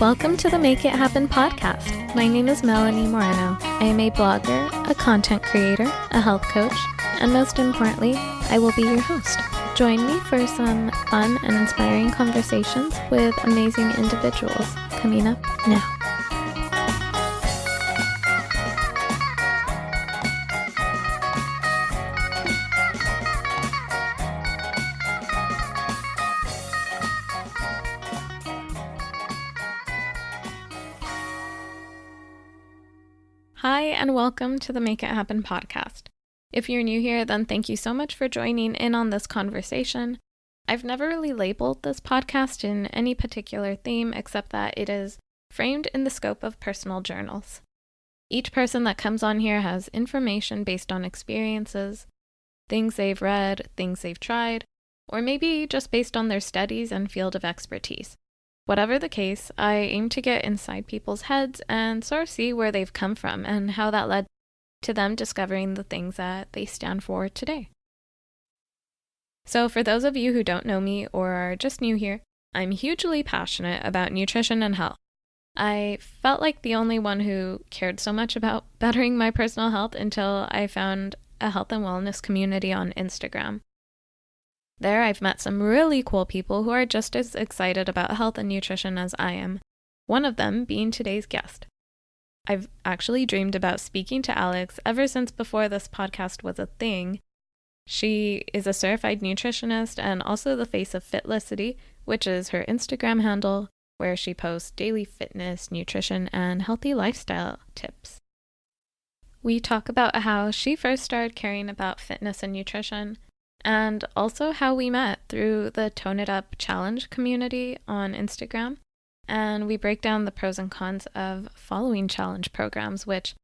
Welcome to the Make It Happen podcast. My name is Melanie Moreno. I am a blogger, a content creator, a health coach, and most importantly, I will be your host. Join me for some fun and inspiring conversations with amazing individuals coming up now. Hi, and welcome to the Make It Happen podcast. If you're new here, then thank you so much for joining in on this conversation. I've never really labeled this podcast in any particular theme except that it is framed in the scope of personal journals. Each person that comes on here has information based on experiences, things they've read, things they've tried, or maybe just based on their studies and field of expertise. Whatever the case, I aim to get inside people's heads and sort of see where they've come from and how that led to them discovering the things that they stand for today. So for those of you who don't know me or are just new here, I'm hugely passionate about nutrition and health. I felt like the only one who cared so much about bettering my personal health until I found a health and wellness community on Instagram. There, I've met some really cool people who are just as excited about health and nutrition as I am, one of them being today's guest. I've actually dreamed about speaking to Alex ever since before this podcast was a thing. She is a certified nutritionist and also the face of Fitlicity, which is her Instagram handle, where she posts daily fitness, nutrition, and healthy lifestyle tips. We talk about how she first started caring about fitness and nutrition, and also how we met through the Tone It Up Challenge community on Instagram. And we break down the pros and cons of following challenge programs, which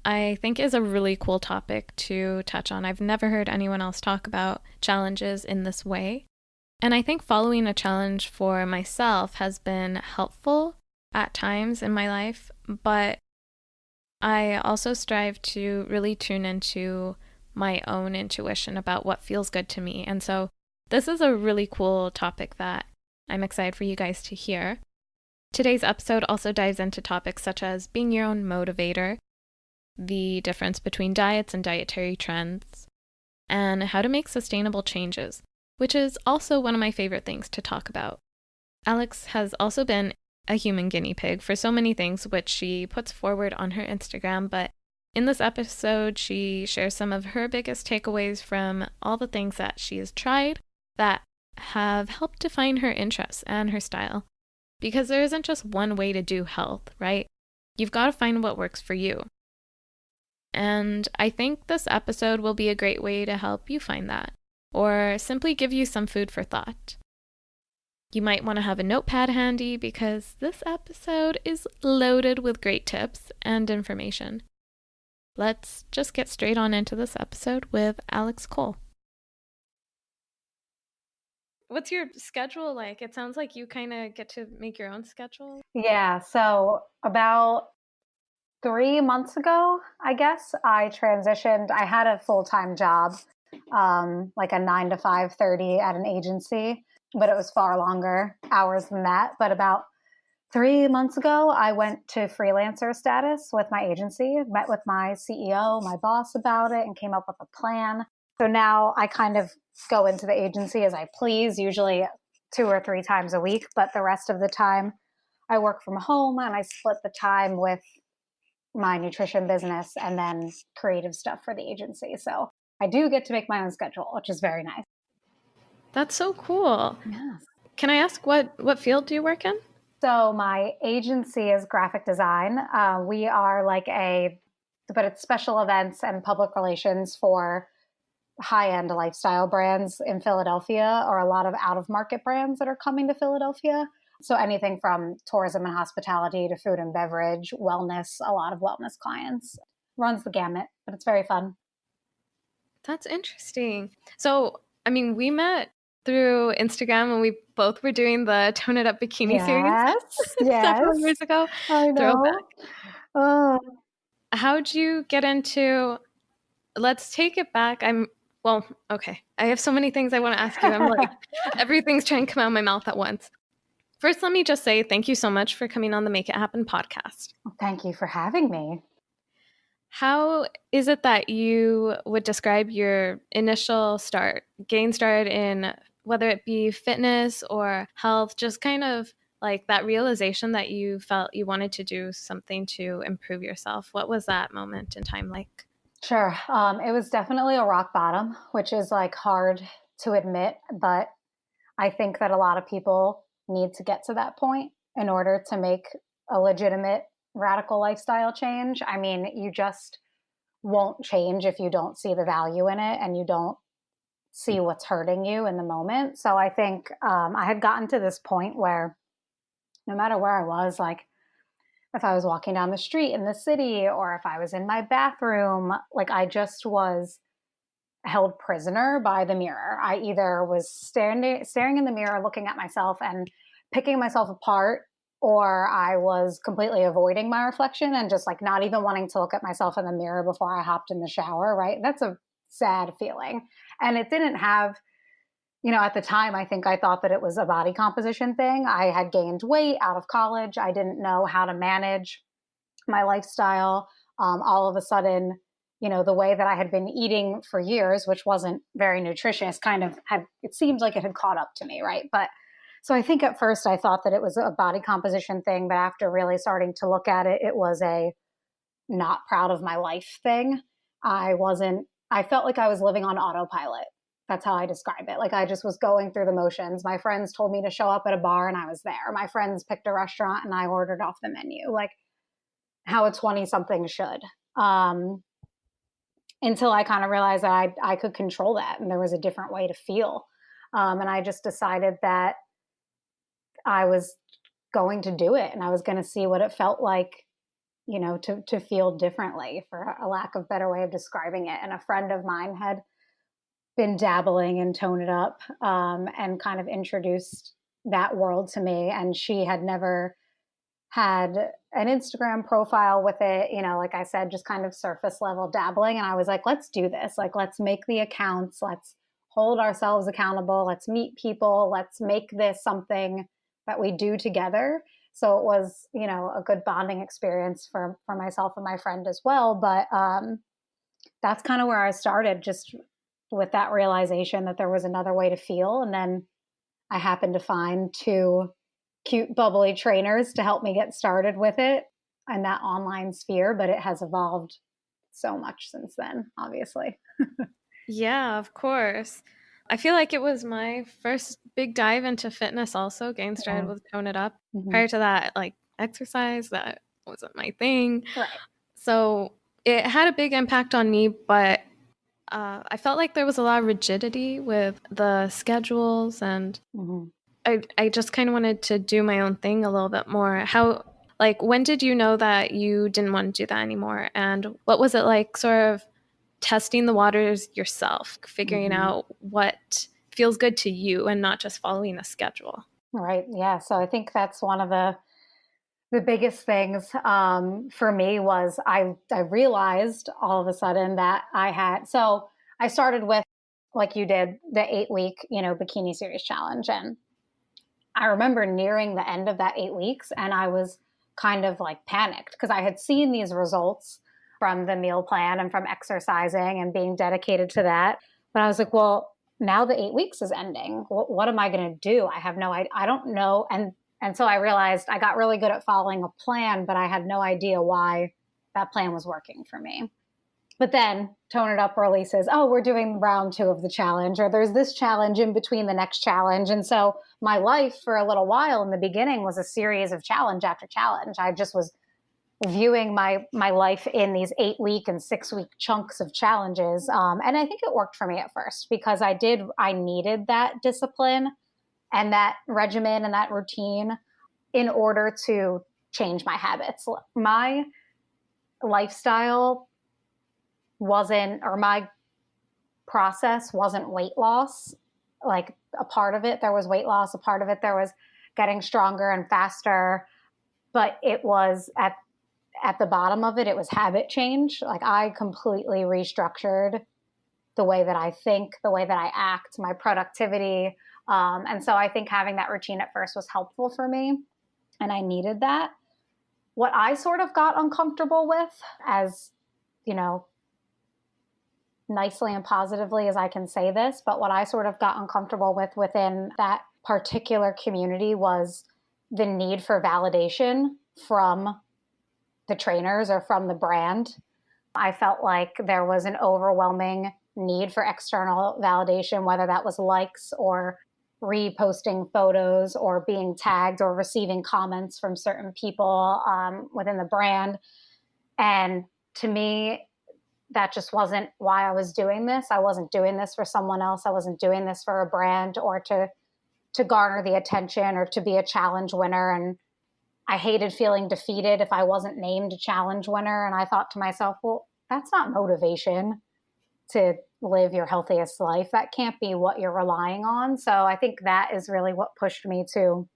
I think is a really cool topic to touch on. I've never heard anyone else talk about challenges in this way. And I think following a challenge for myself has been helpful at times in my life, but I also strive to really tune into my own intuition about what feels good to me. And so this is a really cool topic that I'm excited for you guys to hear. Today's episode also dives into topics such as being your own motivator, the difference between diets and dietary trends, and how to make sustainable changes, which is also one of my favorite things to talk about. Alex has also been a human guinea pig for so many things, which she puts forward on her Instagram, but in this episode, she shares some of her biggest takeaways from all the things that she has tried that have helped define her interests and her style. Because there isn't just one way to do health, right? You've got to find what works for you. And I think this episode will be a great way to help you find that, or simply give you some food for thought. You might want to have a notepad handy because this episode is loaded with great tips and information. Let's just get straight on into this episode with Alex Coll. What's your schedule like? It sounds like you kind of get to make your own schedule. Yeah, so about 3 months ago, I guess, I transitioned. I had a full-time job, like a 9 to 5:30 at an agency, but it was far longer hours than that. But about 3 months ago, I went to freelancer status with my agency, met with my CEO, my boss about it, and came up with a plan. So now I kind of go into the agency as I please, usually 2 or 3 times a week, but the rest of the time I work from home and I split the time with my nutrition business and then creative stuff for the agency. So I do get to make my own schedule, which is very nice. That's so cool. Yes. Can I ask what field do you work in? So my agency is graphic design. We are but it's special events and public relations for high-end lifestyle brands in Philadelphia, or a lot of out-of-market brands that are coming to Philadelphia. So anything from tourism and hospitality to food and beverage, wellness, a lot of wellness clients. Runs the gamut, but it's very fun. That's interesting. So, I mean, we met through Instagram when we both were doing the Tone It Up Bikini series several years ago. I know. Throwback. How'd you get into, let's take it back. Okay. I have so many things I want to ask you. I'm like, everything's trying to come out of my mouth at once. First, let me just say thank you so much for coming on the Make It Happen podcast. Well, thank you for having me. How is it that you would describe your initial getting started in whether it be fitness or health, just kind of like that realization that you felt you wanted to do something to improve yourself? What was that moment in time like? Sure. It was definitely a rock bottom, which is like hard to admit, but I think that a lot of people need to get to that point in order to make a legitimate radical lifestyle change. I mean, you just won't change if you don't see the value in it and you don't see what's hurting you in the moment. So I think I had gotten to this point where no matter where I was, like if I was walking down the street in the city or if I was in my bathroom, like I just was held prisoner by the mirror. I either was staring in the mirror, looking at myself and picking myself apart, or I was completely avoiding my reflection and just like not even wanting to look at myself in the mirror before I hopped in the shower, right? That's a sad feeling. And it didn't have, at the time, I think I thought that it was a body composition thing. I had gained weight out of college. I didn't know how to manage my lifestyle. All of a sudden, the way that I had been eating for years, which wasn't very nutritious, it seemed like it had caught up to me, right? But so I think at first I thought that it was a body composition thing, but after really starting to look at it, it was a not proud of my life thing. I felt like I was living on autopilot. That's how I describe it. Like I just was going through the motions. My friends told me to show up at a bar and I was there. My friends picked a restaurant and I ordered off the menu, like how a 20 something should. Until I kind of realized that I could control that and there was a different way to feel. And I just decided that I was going to do it and I was going to see what it felt like, to feel differently, for a lack of better way of describing it. And a friend of mine had been dabbling in Tone It Up and kind of introduced that world to me. And she had never had an Instagram profile with it, like I said, just kind of surface level dabbling. And I was like, let's do this. Like, let's make the accounts. Let's hold ourselves accountable. Let's meet people. Let's make this something that we do together. So it was, a good bonding experience for myself and my friend as well. But that's kind of where I started, just with that realization that there was another way to feel. And then I happened to find two cute, bubbly trainers to help me get started with it and that online sphere. But it has evolved so much since then, obviously. Yeah, of course. I feel like it was my first big dive into fitness also, getting started with Tone It Up. Mm-hmm. Prior to that, like exercise, that wasn't my thing. Right. So it had a big impact on me, but I felt like there was a lot of rigidity with the schedules and Mm-hmm. I just kind of wanted to do my own thing a little bit more. When did you know that you didn't want to do that anymore? And what was it like sort of testing the waters yourself, figuring Mm-hmm. out what feels good to you and not just following a schedule? Right. Yeah. So I think that's one of the biggest things for me was I realized all of a sudden that I started with, like you did, the 8-week, bikini series challenge. And I remember nearing the end of that 8 weeks and I was kind of like panicked because I had seen these results from the meal plan and from exercising and being dedicated to that. But I was like, well, now the 8 weeks is ending. What am I going to do? I have no idea. I don't know. And so I realized I got really good at following a plan, but I had no idea why that plan was working for me. But then Tone It Up releases, oh, we're doing round 2 of the challenge, or there's this challenge in between the next challenge. And so my life for a little while in the beginning was a series of challenge after challenge. I just was viewing my life in these 8-week and 6-week chunks of challenges. And I think it worked for me at first because I needed that discipline and that regimen and that routine in order to change my habits. My lifestyle my process wasn't weight loss. Like a part of it, there was weight loss. A part of it, there was getting stronger and faster. But it was at the bottom of it, it was habit change. Like I completely restructured the way that I think, the way that I act, my productivity. And so I think having that routine at first was helpful for me, and I needed that. What I sort of got uncomfortable with, as you know, nicely and positively as I can say this, but what I sort of got uncomfortable with within that particular community was the need for validation from the trainers or from the brand. I felt like there was an overwhelming need for external validation, whether that was likes or reposting photos or being tagged or receiving comments from certain people within the brand. And to me, that just wasn't why I was doing this. I wasn't doing this for someone else. I wasn't doing this for a brand or to garner the attention or to be a challenge winner. And I hated feeling defeated if I wasn't named a challenge winner. And I thought to myself, well, that's not motivation to live your healthiest life. That can't be what you're relying on. So I think that is really what pushed me to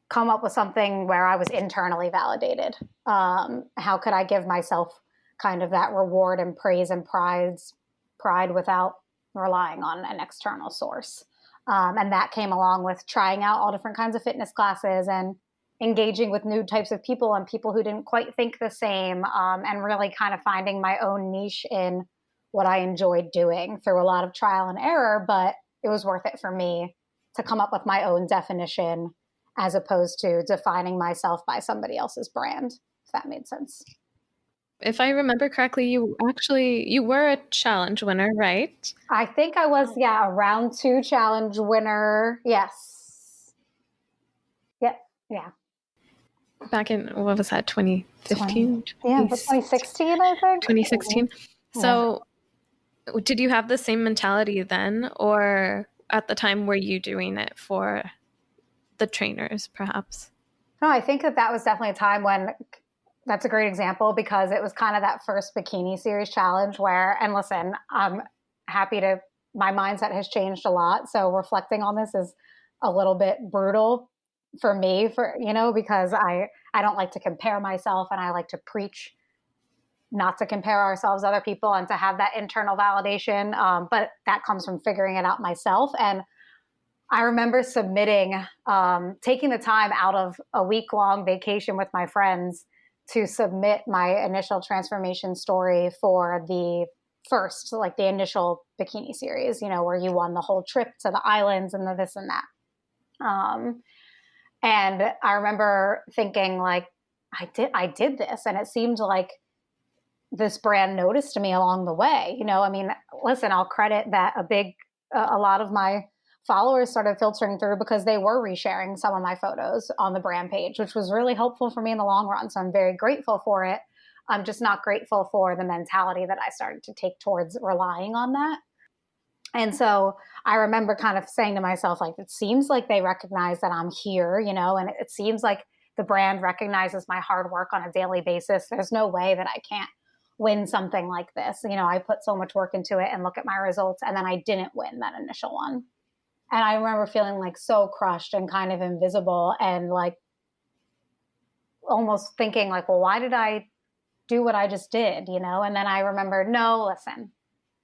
come up with something where I was internally validated. How could I give myself kind of that reward and praise and pride without relying on an external source? And that came along with trying out all different kinds of fitness classes and engaging with new types of people and people who didn't quite think the same, and really kind of finding my own niche in what I enjoyed doing through a lot of trial and error. But it was worth it for me to come up with my own definition as opposed to defining myself by somebody else's brand, if that made sense. If I remember correctly, you were a challenge winner, right? I think I was, a round 2 challenge winner. Yes. Yep. Yeah. Back in, what was that, 2015? 2016, I think. 2016. Mm-hmm. So did you have the same mentality then, or at the time were you doing it for the trainers perhaps? No, I think that was definitely a time when, that's a great example, because it was kind of that first bikini series challenge where, and listen, I'm happy to, my mindset has changed a lot. So reflecting on this is a little bit brutal for me, because I don't like to compare myself, and I like to preach not to compare ourselves to other people and to have that internal validation. But that comes from figuring it out myself. And I remember submitting, taking the time out of a week-long vacation with my friends to submit my initial transformation story for the first, like the initial bikini series, where you won the whole trip to the islands and the this and that. And I remember thinking, like, I did this, and it seemed like this brand noticed me along the way. I mean, listen, I'll credit that a lot of my followers started filtering through because they were resharing some of my photos on the brand page, which was really helpful for me in the long run. So I'm very grateful for it. I'm just not grateful for the mentality that I started to take towards relying on that. And so I remember kind of saying to myself, like, it seems like they recognize that I'm here, and it seems like the brand recognizes my hard work on a daily basis. There's no way that I can't win something like this. I put so much work into it, and look at my results. And then I didn't win that initial one. And I remember feeling like so crushed and kind of invisible, and like almost thinking like, well, why did I do what I just did? And then I remembered, no, listen,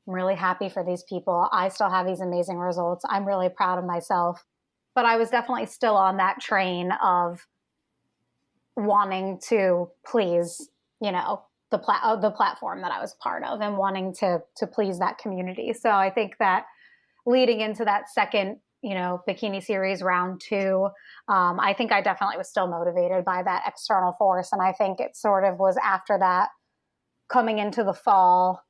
I'm really happy for these people. I still have these amazing results. I'm really proud of myself. But I was definitely still on that train of wanting to please, the platform that I was part of, and wanting to please that community. So I think that leading into that second, bikini series round 2, I think I definitely was still motivated by that external force. And I think it sort of was after that, coming into the fall,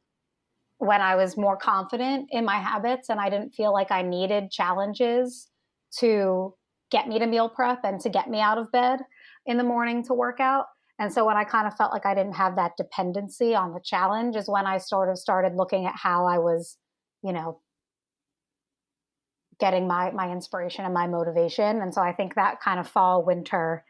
when I was more confident in my habits and I didn't feel like I needed challenges to get me to meal prep and to get me out of bed in the morning to work out. And so when I kind of felt like I didn't have that dependency on the challenge is when I sort of started looking at how I was, getting my inspiration and my motivation. And so I think that kind of fall, winter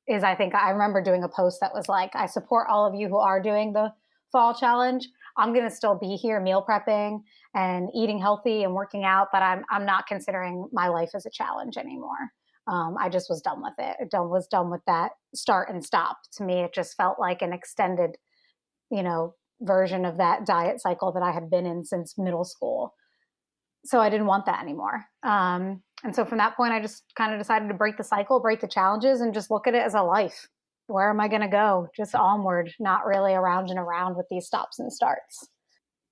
is, I remember doing a post that was like, I support all of you who are doing the fall challenge. I'm going to still be here meal prepping and eating healthy and working out, but I'm not considering my life as a challenge anymore. I just was done with it. Was done with that start and stop. To me, it just felt like an extended, version of that diet cycle that I had been in since middle school. So I didn't want that anymore. And so from that point, I just kind of decided to break the cycle, break the challenges, and just look at it as a life. Where am I going to go? Just onward, not really around and around with these stops and starts.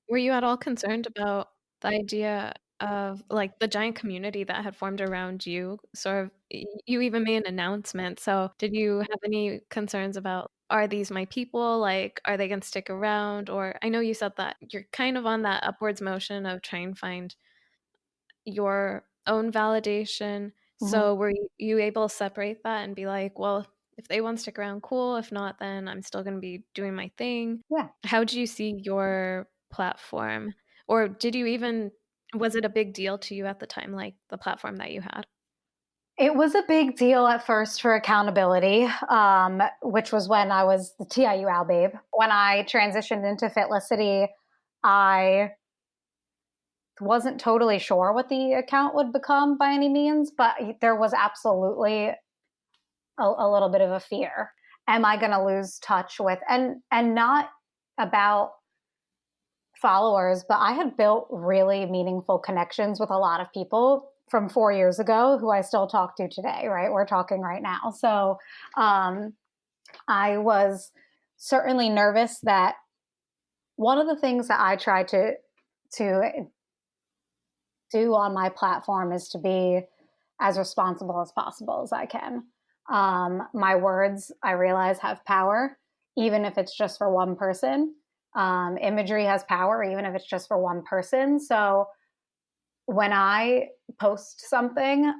Were you at all concerned about the idea of, like, the giant community that had formed around you? Sort of, you even made an announcement. So, did you have any concerns about, are these my people? Like, are they going to stick around? Or I know you said that you're kind of on that upwards motion of trying to find your own validation. Mm-hmm. So, were you able to separate that and be like, well, if they want to stick around, cool. If not, then I'm still going to be doing my thing. Yeah. How do you see your platform? Or did you even, was it a big deal to you at the time, like the platform that you had? It was a big deal at first for accountability, which was when I was the TIU Al Babe. When I transitioned into Fitlicity, I wasn't totally sure what the account would become by any means, but there was absolutely a little bit of a fear. Am I going to lose touch with, and not about followers, but I had built really meaningful connections with a lot of people from 4 years ago who I still talk to today, right? We're talking right now. So I was certainly nervous that one of the things that I try to do on my platform is to be as responsible as possible as I can. My words, I realize, have power, even if it's just for one person. Imagery has power, even if it's just for one person. So when I post something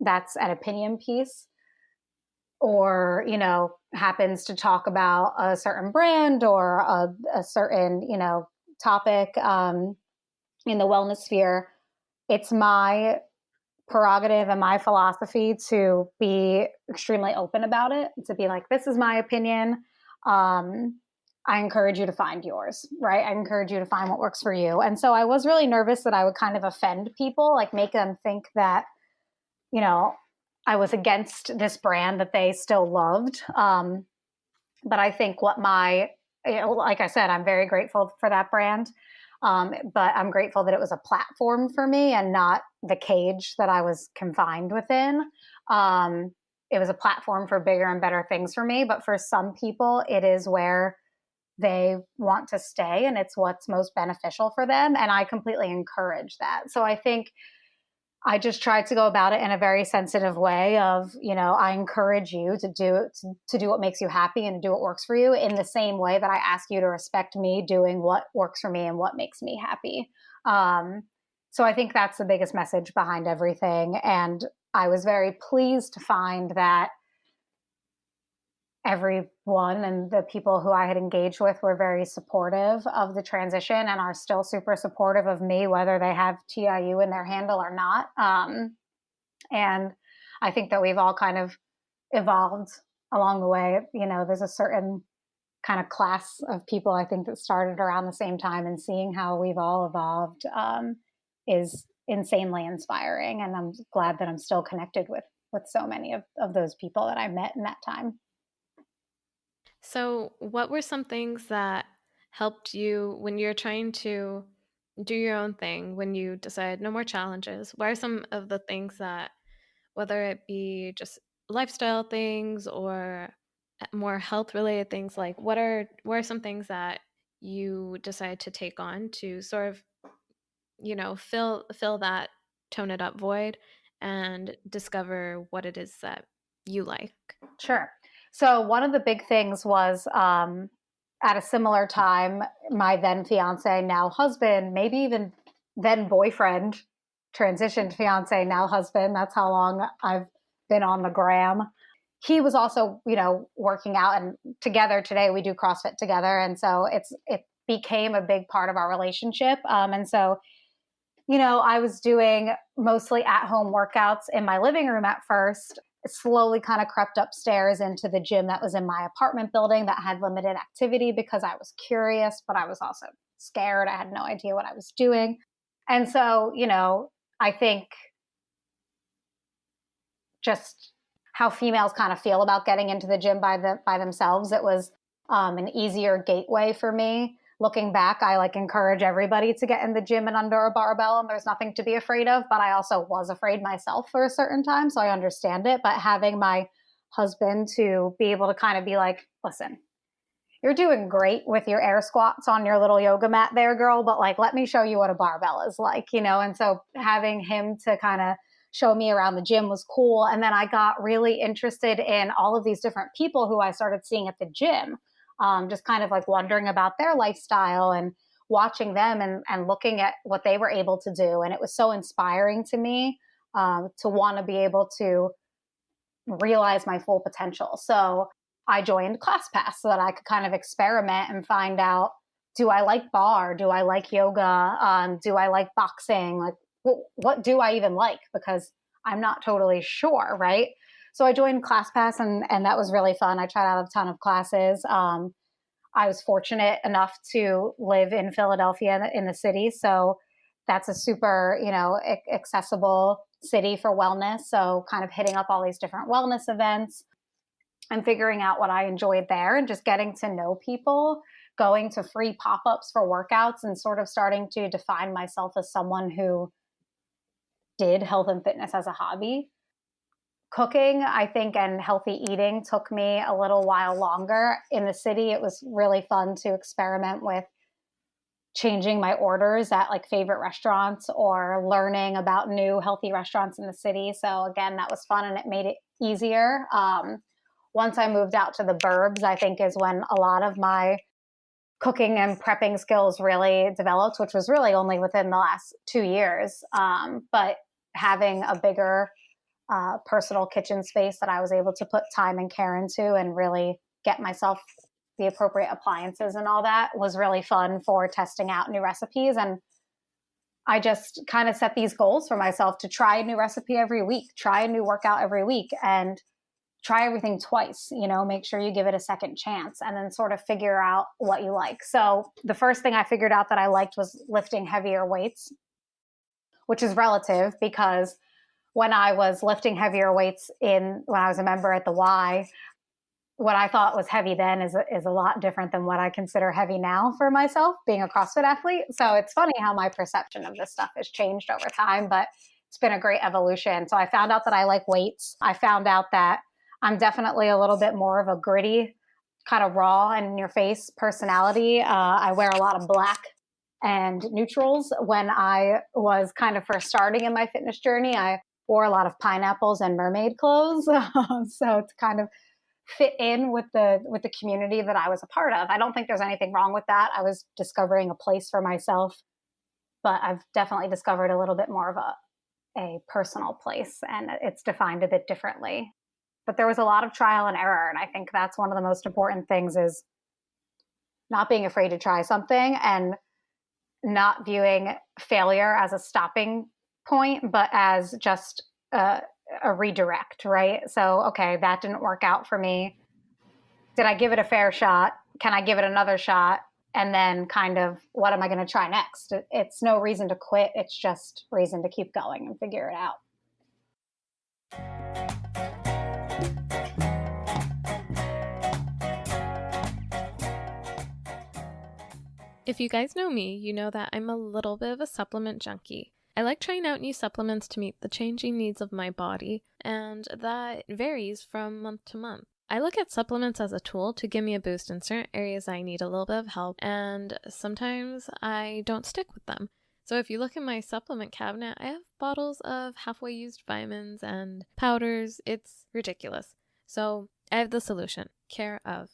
that's an opinion piece, or happens to talk about a certain brand or a certain topic in the wellness sphere, it's my prerogative and my philosophy to be extremely open about it, to be like, this is my opinion. I encourage you to find yours, right? I encourage you to find what works for you. And so I was really nervous that I would kind of offend people, like make them think that, I was against this brand that they still loved. But I think like I said, I'm very grateful for that brand. But I'm grateful that it was a platform for me and not the cage that I was confined within. It was a platform for bigger and better things for me. But for some people, it is where they want to stay and it's what's most beneficial for them. And I completely encourage that. So I think I just tried to go about it in a very sensitive way of, I encourage you to do what makes you happy and do what works for you, in the same way that I ask you to respect me doing what works for me and what makes me happy. So I think that's the biggest message behind everything. And I was very pleased to find that everyone and the people who I had engaged with were very supportive of the transition and are still super supportive of me, whether they have TIU in their handle or not. And I think that we've all kind of evolved along the way. There's a certain kind of class of people, I think, that started around the same time, and seeing how we've all evolved is insanely inspiring. And I'm glad that I'm still connected with so many of those people that I met in that time. So, what were some things that helped you when you're trying to do your own thing, when you decide no more challenges? What are some of the things that, whether it be just lifestyle things or more health related things, like what are some things that you decide to take on to sort of, fill that tone it up void and discover what it is that you like? Sure. So one of the big things was at a similar time, my then fiance, now husband, maybe even then boyfriend, transitioned fiance, now husband. That's how long I've been on the gram. He was also, working out, and together today we do CrossFit together. And so it became a big part of our relationship. And so, I was doing mostly at home workouts in my living room at first. Slowly kind of crept upstairs into the gym that was in my apartment building that had limited activity, because I was curious, but I was also scared. I had no idea what I was doing. And so, I think just how females kind of feel about getting into the gym by themselves, it was an easier gateway for me. Looking back, I encourage everybody to get in the gym and under a barbell, and there's nothing to be afraid of. But I also was afraid myself for a certain time, so I understand it. But having my husband to be able to kind of be like, listen, you're doing great with your air squats on your little yoga mat there, girl, but let me show you what a barbell is and so having him to kind of show me around the gym was cool. And then I got really interested in all of these different people who I started seeing at the gym, just kind of wondering about their lifestyle and watching them and looking at what they were able to do. And it was so inspiring to me to want to be able to realize my full potential. So I joined ClassPass so that I could kind of experiment and find out, do I like bar? Do I like yoga? Do I like boxing? What do I even like? Because I'm not totally sure, right? So I joined ClassPass and that was really fun. I tried out a ton of classes. I was fortunate enough to live in Philadelphia in the city. So that's a super, accessible city for wellness. So kind of hitting up all these different wellness events and figuring out what I enjoyed there and just getting to know people, going to free pop-ups for workouts and sort of starting to define myself as someone who did health and fitness as a hobby. Cooking, I think, and healthy eating took me a little while longer. In the city, it was really fun to experiment with changing my orders at favorite restaurants or learning about new healthy restaurants in the city. So again, that was fun and it made it easier. Once I moved out to the burbs, I think is when a lot of my cooking and prepping skills really developed, which was really only within the last 2 years. But having a bigger personal kitchen space that I was able to put time and care into and really get myself the appropriate appliances and all that was really fun for testing out new recipes. And I just kind of set these goals for myself to try a new recipe every week, try a new workout every week, and try everything twice, make sure you give it a second chance and then sort of figure out what you like. So the first thing I figured out that I liked was lifting heavier weights, which is relative because when I was lifting heavier weights when I was a member at the Y, what I thought was heavy then is a lot different than what I consider heavy now for myself, being a CrossFit athlete. So it's funny how my perception of this stuff has changed over time, but it's been a great evolution. So I found out that I like weights. I found out that I'm definitely a little bit more of a gritty, kind of raw and in your face personality. I wear a lot of black and neutrals. When I was kind of first starting in my fitness journey, I wore a lot of pineapples and mermaid clothes. So to kind of fit in with the community that I was a part of. I don't think there's anything wrong with that. I was discovering a place for myself, but I've definitely discovered a little bit more of a personal place, and it's defined a bit differently. But there was a lot of trial and error, and I think that's one of the most important things is not being afraid to try something and not viewing failure as a stopping point, but as just a redirect, right? So, okay, that didn't work out for me. Did I give it a fair shot? Can I give it another shot? And then kind of, what am I going to try next? It's no reason to quit. It's just reason to keep going and figure it out. If you guys know me, you know that I'm a little bit of a supplement junkie. I like trying out new supplements to meet the changing needs of my body, and that varies from month to month. I look at supplements as a tool to give me a boost in certain areas I need a little bit of help, and sometimes I don't stick with them. So if you look in my supplement cabinet, I have bottles of halfway used vitamins and powders. It's ridiculous. So I have the solution, Care of.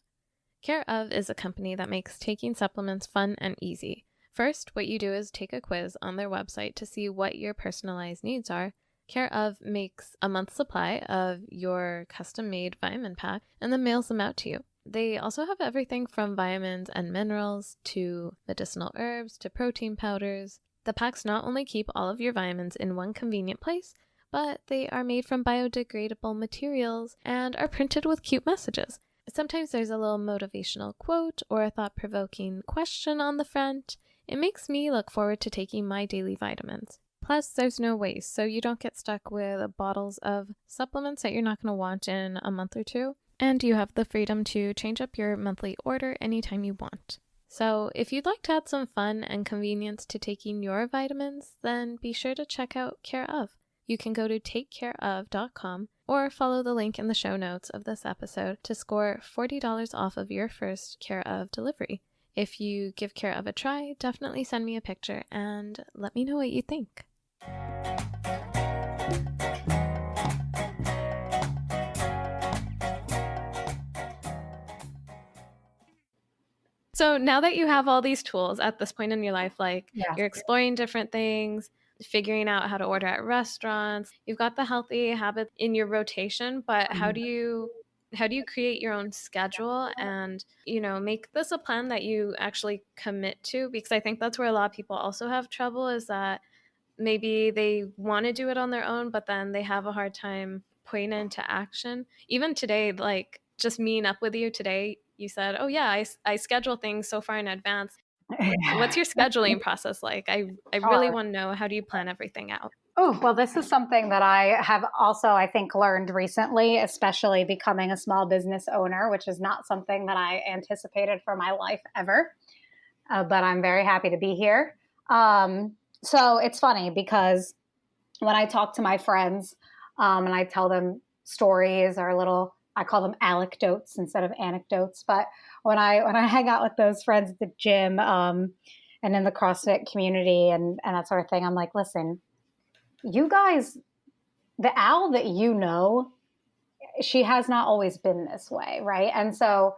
Care of is a company that makes taking supplements fun and easy. First, what you do is take a quiz on their website to see what your personalized needs are. Care of makes a month's supply of your custom-made vitamin pack and then mails them out to you. They also have everything from vitamins and minerals to medicinal herbs to protein powders. The packs not only keep all of your vitamins in one convenient place, but they are made from biodegradable materials and are printed with cute messages. Sometimes there's a little motivational quote or a thought-provoking question on the front. It makes me look forward to taking my daily vitamins. Plus, there's no waste, so you don't get stuck with bottles of supplements that you're not going to want in a month or two. And you have the freedom to change up your monthly order anytime you want. So if you'd like to add some fun and convenience to taking your vitamins, then be sure to check out Care Of. You can go to takecareof.com or follow the link in the show notes of this episode to score $40 off of your first Care Of delivery. If you give Care Of a try, definitely send me a picture and let me know what you think. So now that you have all these tools at this point in your life, like you're exploring different things, figuring out how to order at restaurants, you've got the healthy habits in your rotation, but how do you create your own schedule and, make this a plan that you actually commit to? Because I think that's where a lot of people also have trouble, is that maybe they want to do it on their own, but then they have a hard time putting it into action. Even today, like just meeting up with you today, you said, oh yeah, I schedule things so far in advance. What's your scheduling process like? I really want to know, how do you plan everything out? Oh, well, this is something that I have also, I think, learned recently, especially becoming a small business owner, which is not something that I anticipated for my life ever. But I'm very happy to be here. So it's funny because when I talk to my friends and I tell them stories or I call them anecdotes instead of anecdotes. But when I hang out with those friends at the gym and in the CrossFit community and that sort of thing, I'm like, listen, you guys, the Al that you know, she has not always been this way, right? And so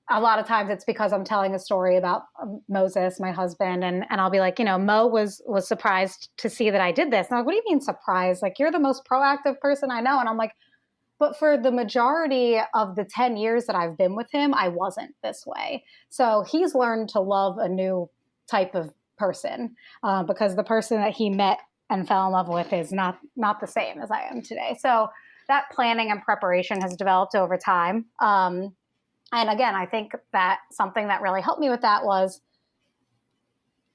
a lot of times it's because I'm telling a story about Moses, my husband, and I'll be like, Mo was surprised to see that I did this. And I'm like, what do you mean surprised? Like, you're the most proactive person I know. And I'm like, but for the majority of the 10 years that I've been with him, I wasn't this way. So he's learned to love a new type of person because the person that he met and fell in love with is not the same as I am today. So that planning and preparation has developed over time. And again, I think that something that really helped me with that was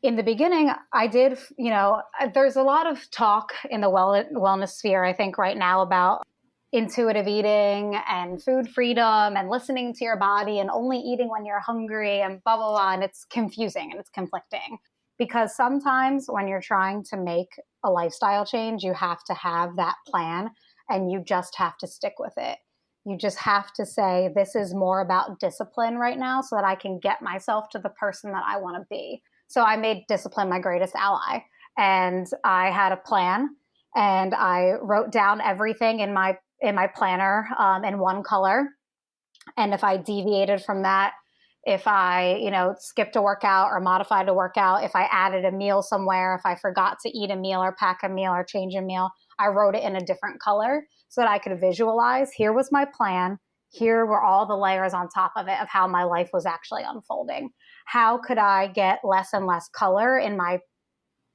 in the beginning, I did, there's a lot of talk in the wellness sphere, I think right now, about intuitive eating and food freedom and listening to your body and only eating when you're hungry and blah, blah, blah. And it's confusing and it's conflicting because sometimes when you're trying to make a lifestyle change, you have to have that plan and you just have to stick with it. You just have to say, this is more about discipline right now so that I can get myself to the person that I want to be. So I made discipline my greatest ally. And I had a plan and I wrote down everything in my planner in one color. And if I deviated from that, if I, skipped a workout or modified a workout, if I added a meal somewhere, if I forgot to eat a meal or pack a meal or change a meal, I wrote it in a different color so that I could visualize, here was my plan. Here were all the layers on top of it of how my life was actually unfolding. How could I get less and less color in my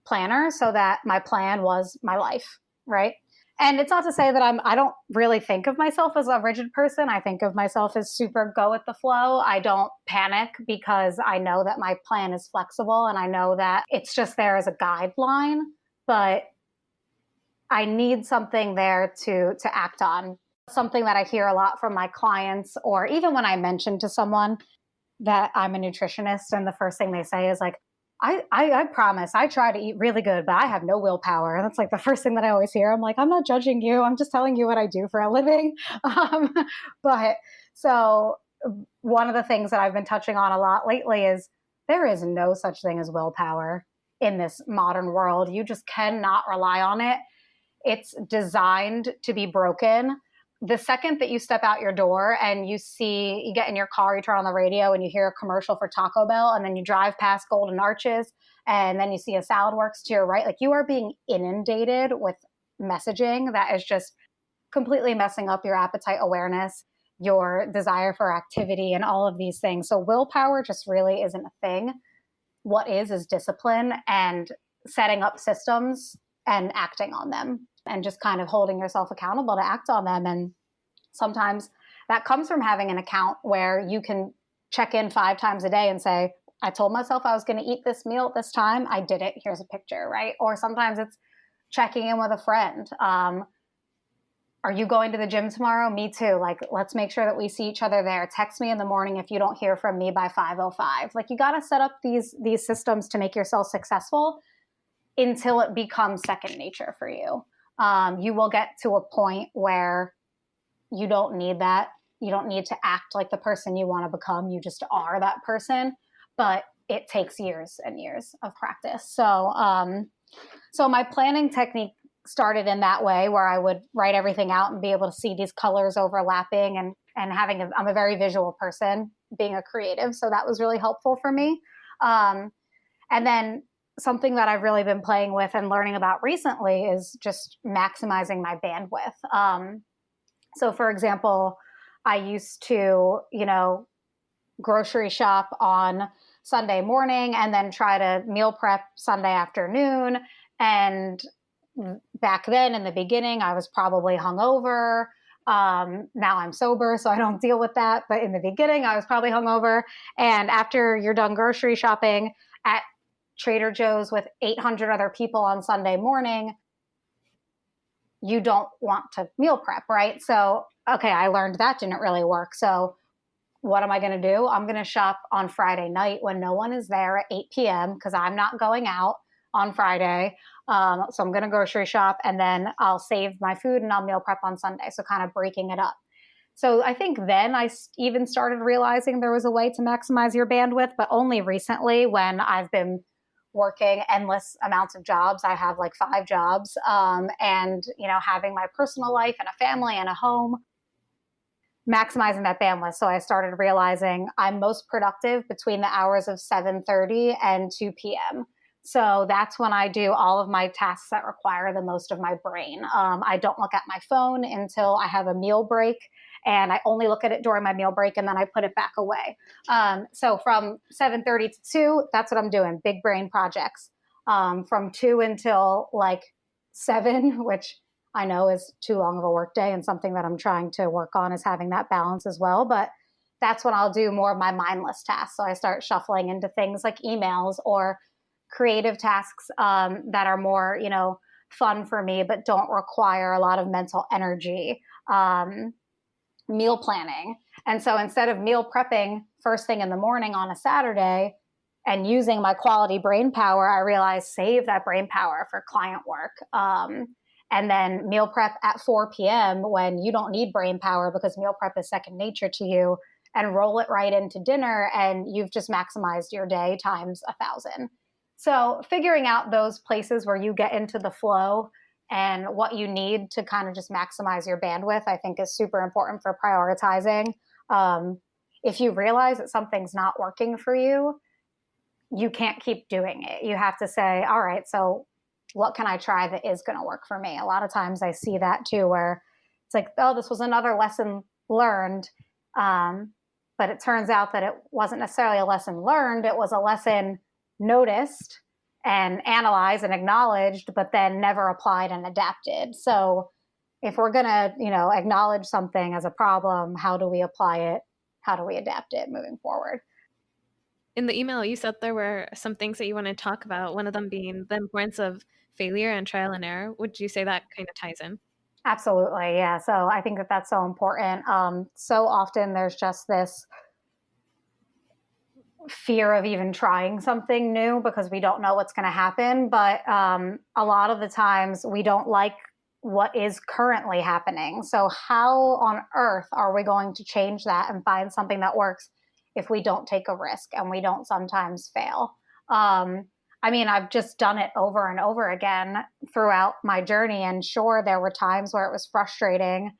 planner so that my plan was my life, right? And it's not to say that I don't really think of myself as a rigid person. I think of myself as super go with the flow. I don't panic because I know that my plan is flexible and I know that it's just there as a guideline, but I need something there to act on. Something that I hear a lot from my clients, or even when I mention to someone that I'm a nutritionist and the first thing they say is like, I promise I try to eat really good, but I have no willpower. And that's like the first thing that I always hear. I'm like, I'm not judging you. I'm just telling you what I do for a living. But so one of the things that I've been touching on a lot lately is there is no such thing as willpower in this modern world. You just cannot rely on it. It's designed to be broken. The second that you step out your door and you get in your car, you turn on the radio and you hear a commercial for Taco Bell, and then you drive past Golden Arches and then you see a Salad Works to your right, like you are being inundated with messaging that is just completely messing up your appetite awareness, your desire for activity, and all of these things. So willpower just really isn't a thing. What is discipline and setting up systems and acting on them and just kind of holding yourself accountable to act on them. And sometimes that comes from having an account where you can check in 5 times a day and say, I told myself I was going to eat this meal at this time. I did it. Here's a picture, right? Or sometimes it's checking in with a friend. are you going to the gym tomorrow? Me too. Like, let's make sure that we see each other there. Text me in the morning if you don't hear from me by 5:05. Like, you got to set up these systems to make yourself successful until it becomes second nature for you. You will get to a point where you don't need that. You don't need to act like the person you want to become. You just are that person. But it takes years and years of practice. So my planning technique started in that way, where I would write everything out and be able to see these colors overlapping, and I'm a very visual person, being a creative. So that was really helpful for me. And then something that I've really been playing with and learning about recently is just maximizing my bandwidth. So for example, I used to, grocery shop on Sunday morning and then try to meal prep Sunday afternoon. And back then in the beginning, I was probably hungover. Now I'm sober, so I don't deal with that. But in the beginning, I was probably hungover. And after you're done grocery shopping at Trader Joe's with 800 other people on Sunday morning, you don't want to meal prep, right? So, okay, I learned that didn't really work. So what am I going to do? I'm going to shop on Friday night when no one is there at 8 p.m. because I'm not going out on Friday. So I'm going to grocery shop, and then I'll save my food and I'll meal prep on Sunday. So kind of breaking it up. So I think then I even started realizing there was a way to maximize your bandwidth, but only recently, when I've been working endless amounts of jobs. I have like 5 jobs, and, having my personal life and a family and a home, maximizing that bandwidth. So I started realizing I'm most productive between the hours of 7:30 and 2 p.m. So that's when I do all of my tasks that require the most of my brain. I don't look at my phone until I have a meal break, and I only look at it during my meal break, and then I put it back away. So from 7:30 to 2, that's what I'm doing, big brain projects. From 2 until like 7, which I know is too long of a work day, and something that I'm trying to work on is having that balance as well. But that's when I'll do more of my mindless tasks. So I start shuffling into things like emails or creative tasks that are more, fun for me, but don't require a lot of mental energy. Meal planning. And so instead of meal prepping first thing in the morning on a Saturday and using my quality brain power, I realized save that brain power for client work. And then meal prep at 4 p.m. when you don't need brain power because meal prep is second nature to you, and roll it right into dinner, and you've just maximized your day times 1,000. So figuring out those places where you get into the flow and what you need to kind of just maximize your bandwidth, I think is super important for prioritizing. If you realize that something's not working for you, you can't keep doing it. You have to say, all right, so what can I try that is going to work for me? A lot of times I see that too, where it's like, oh, this was another lesson learned. But it turns out that it wasn't necessarily a lesson learned. It was a lesson noticed and analyzed and acknowledged, but then never applied and adapted. So if we're going to, acknowledge something as a problem, how do we apply it? How do we adapt it moving forward? In the email, you said there were some things that you want to talk about, one of them being the importance of failure and trial and error. Would you say that kind of ties in? Absolutely. Yeah. So I think that that's so important. So often there's just this fear of even trying something new because we don't know what's going to happen. But a lot of the times we don't like what is currently happening. So how on earth are we going to change that and find something that works if we don't take a risk and we don't sometimes fail? I've just done it over and over again throughout my journey. And sure, there were times where it was frustrating.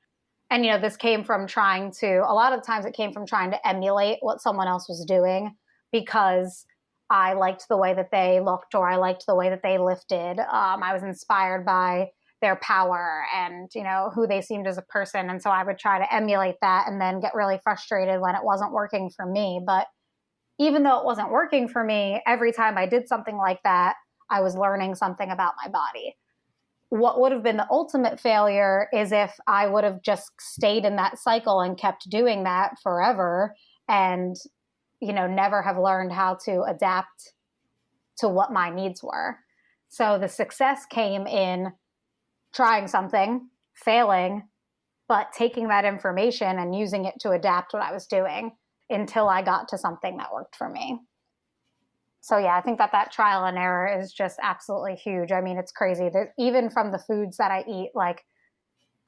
And, this came from a lot of times it came from trying to emulate what someone else was doing because I liked the way that they looked, or I liked the way that they lifted. I was inspired by their power and, who they seemed as a person. And so I would try to emulate that and then get really frustrated when it wasn't working for me. But even though it wasn't working for me, every time I did something like that, I was learning something about my body. What would have been the ultimate failure is if I would have just stayed in that cycle and kept doing that forever and, never have learned how to adapt to what my needs were. So the success came in trying something, failing, but taking that information and using it to adapt what I was doing until I got to something that worked for me. So yeah, I think that trial and error is just absolutely huge. I mean, it's crazy that even from the foods that I eat, like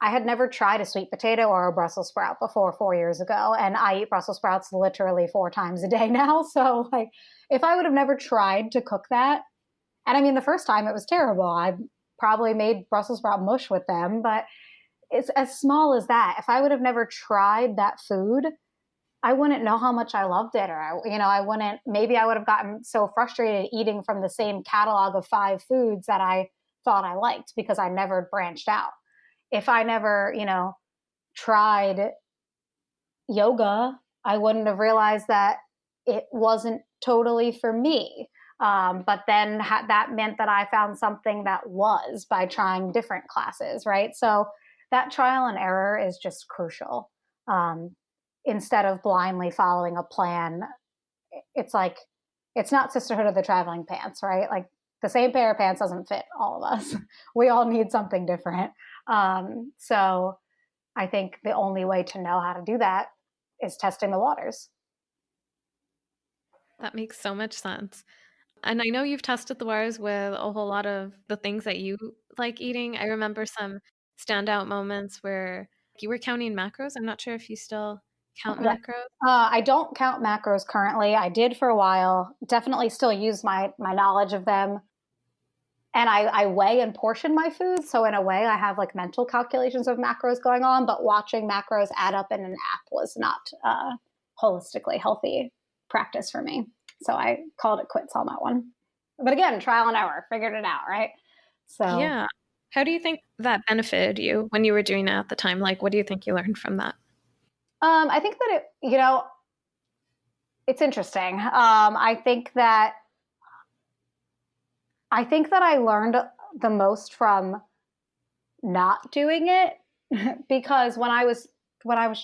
I had never tried a sweet potato or a Brussels sprout before 4 years ago. And I eat Brussels sprouts literally 4 times a day now. So like if I would have never tried to cook that, and I mean, the first time it was terrible. I probably made Brussels sprout mush with them, but it's as small as that. If I would have never tried that food, I wouldn't know how much I loved it, or I wouldn't. Maybe I would have gotten so frustrated eating from the same catalog of 5 foods that I thought I liked because I never branched out. If I never, tried yoga, I wouldn't have realized that it wasn't totally for me. But then that meant that I found something that was by trying different classes, right? So that trial and error is just crucial. Instead of blindly following a plan, it's like, it's not Sisterhood of the Traveling Pants, right? Like the same pair of pants doesn't fit all of us. We all need something different. So I think the only way to know how to do that is testing the waters. That makes so much sense. And I know you've tested the waters with a whole lot of the things that you like eating. I remember some standout moments where you were counting macros. I'm not sure if you still count Yeah. macros. I don't count macros currently. I did for a while. Definitely still use my knowledge of them. And I weigh and portion my food. So in a way, I have like mental calculations of macros going on, but watching macros add up in an app was not holistically healthy practice for me. So I called it quits on that one. But again, trial and error, figured it out, right? So Yeah. How do you think that benefited you when you were doing it at the time? Like, what do you think you learned from that? I think that it's interesting. I think that I learned the most from not doing it because when I was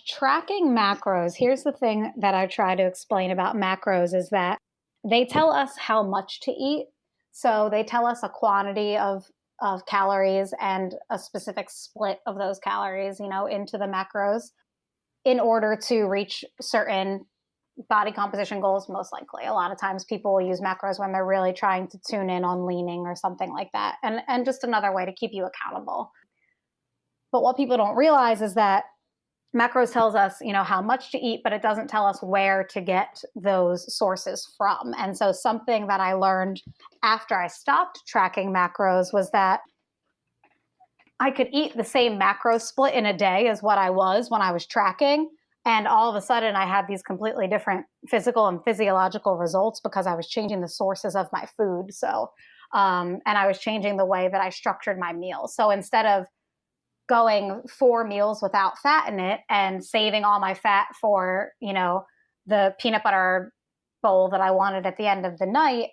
tracking macros, here's the thing that I try to explain about macros is that they tell us how much to eat. So they tell us a quantity of calories and a specific split of those calories, into the macros in order to reach certain body composition goals. Most likely, a lot of times people will use macros when they're really trying to tune in on leaning or something like that, and just another way to keep you accountable. But what people don't realize is that macros tells us, how much to eat, but it doesn't tell us where to get those sources from. And so something that I learned after I stopped tracking macros was that I could eat the same macro split in a day as what I was when I was tracking. And all of a sudden I had these completely different physical and physiological results because I was changing the sources of my food. So, and I was changing the way that I structured my meals. So instead of going 4 meals without fat in it and saving all my fat for, the peanut butter bowl that I wanted at the end of the night,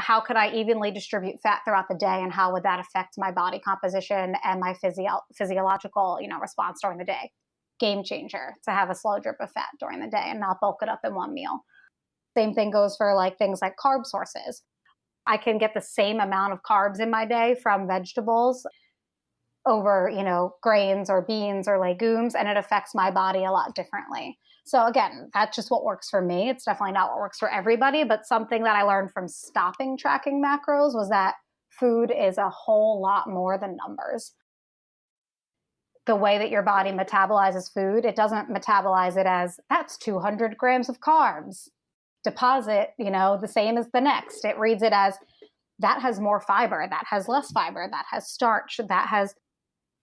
how could I evenly distribute fat throughout the day, and how would that affect my body composition and my physiological, response during the day? Game changer to have a slow drip of fat during the day and not bulk it up in one meal. Same thing goes for like things like carb sources. I can get the same amount of carbs in my day from vegetables over, grains or beans or legumes, and it affects my body a lot differently. So again, that's just what works for me. It's definitely not what works for everybody, but something that I learned from stopping tracking macros was that food is a whole lot more than numbers. The way that your body metabolizes food, it doesn't metabolize it as that's 200 grams of carbs. Deposit, the same as the next. It reads it as that has more fiber, that has less fiber, that has starch, that has,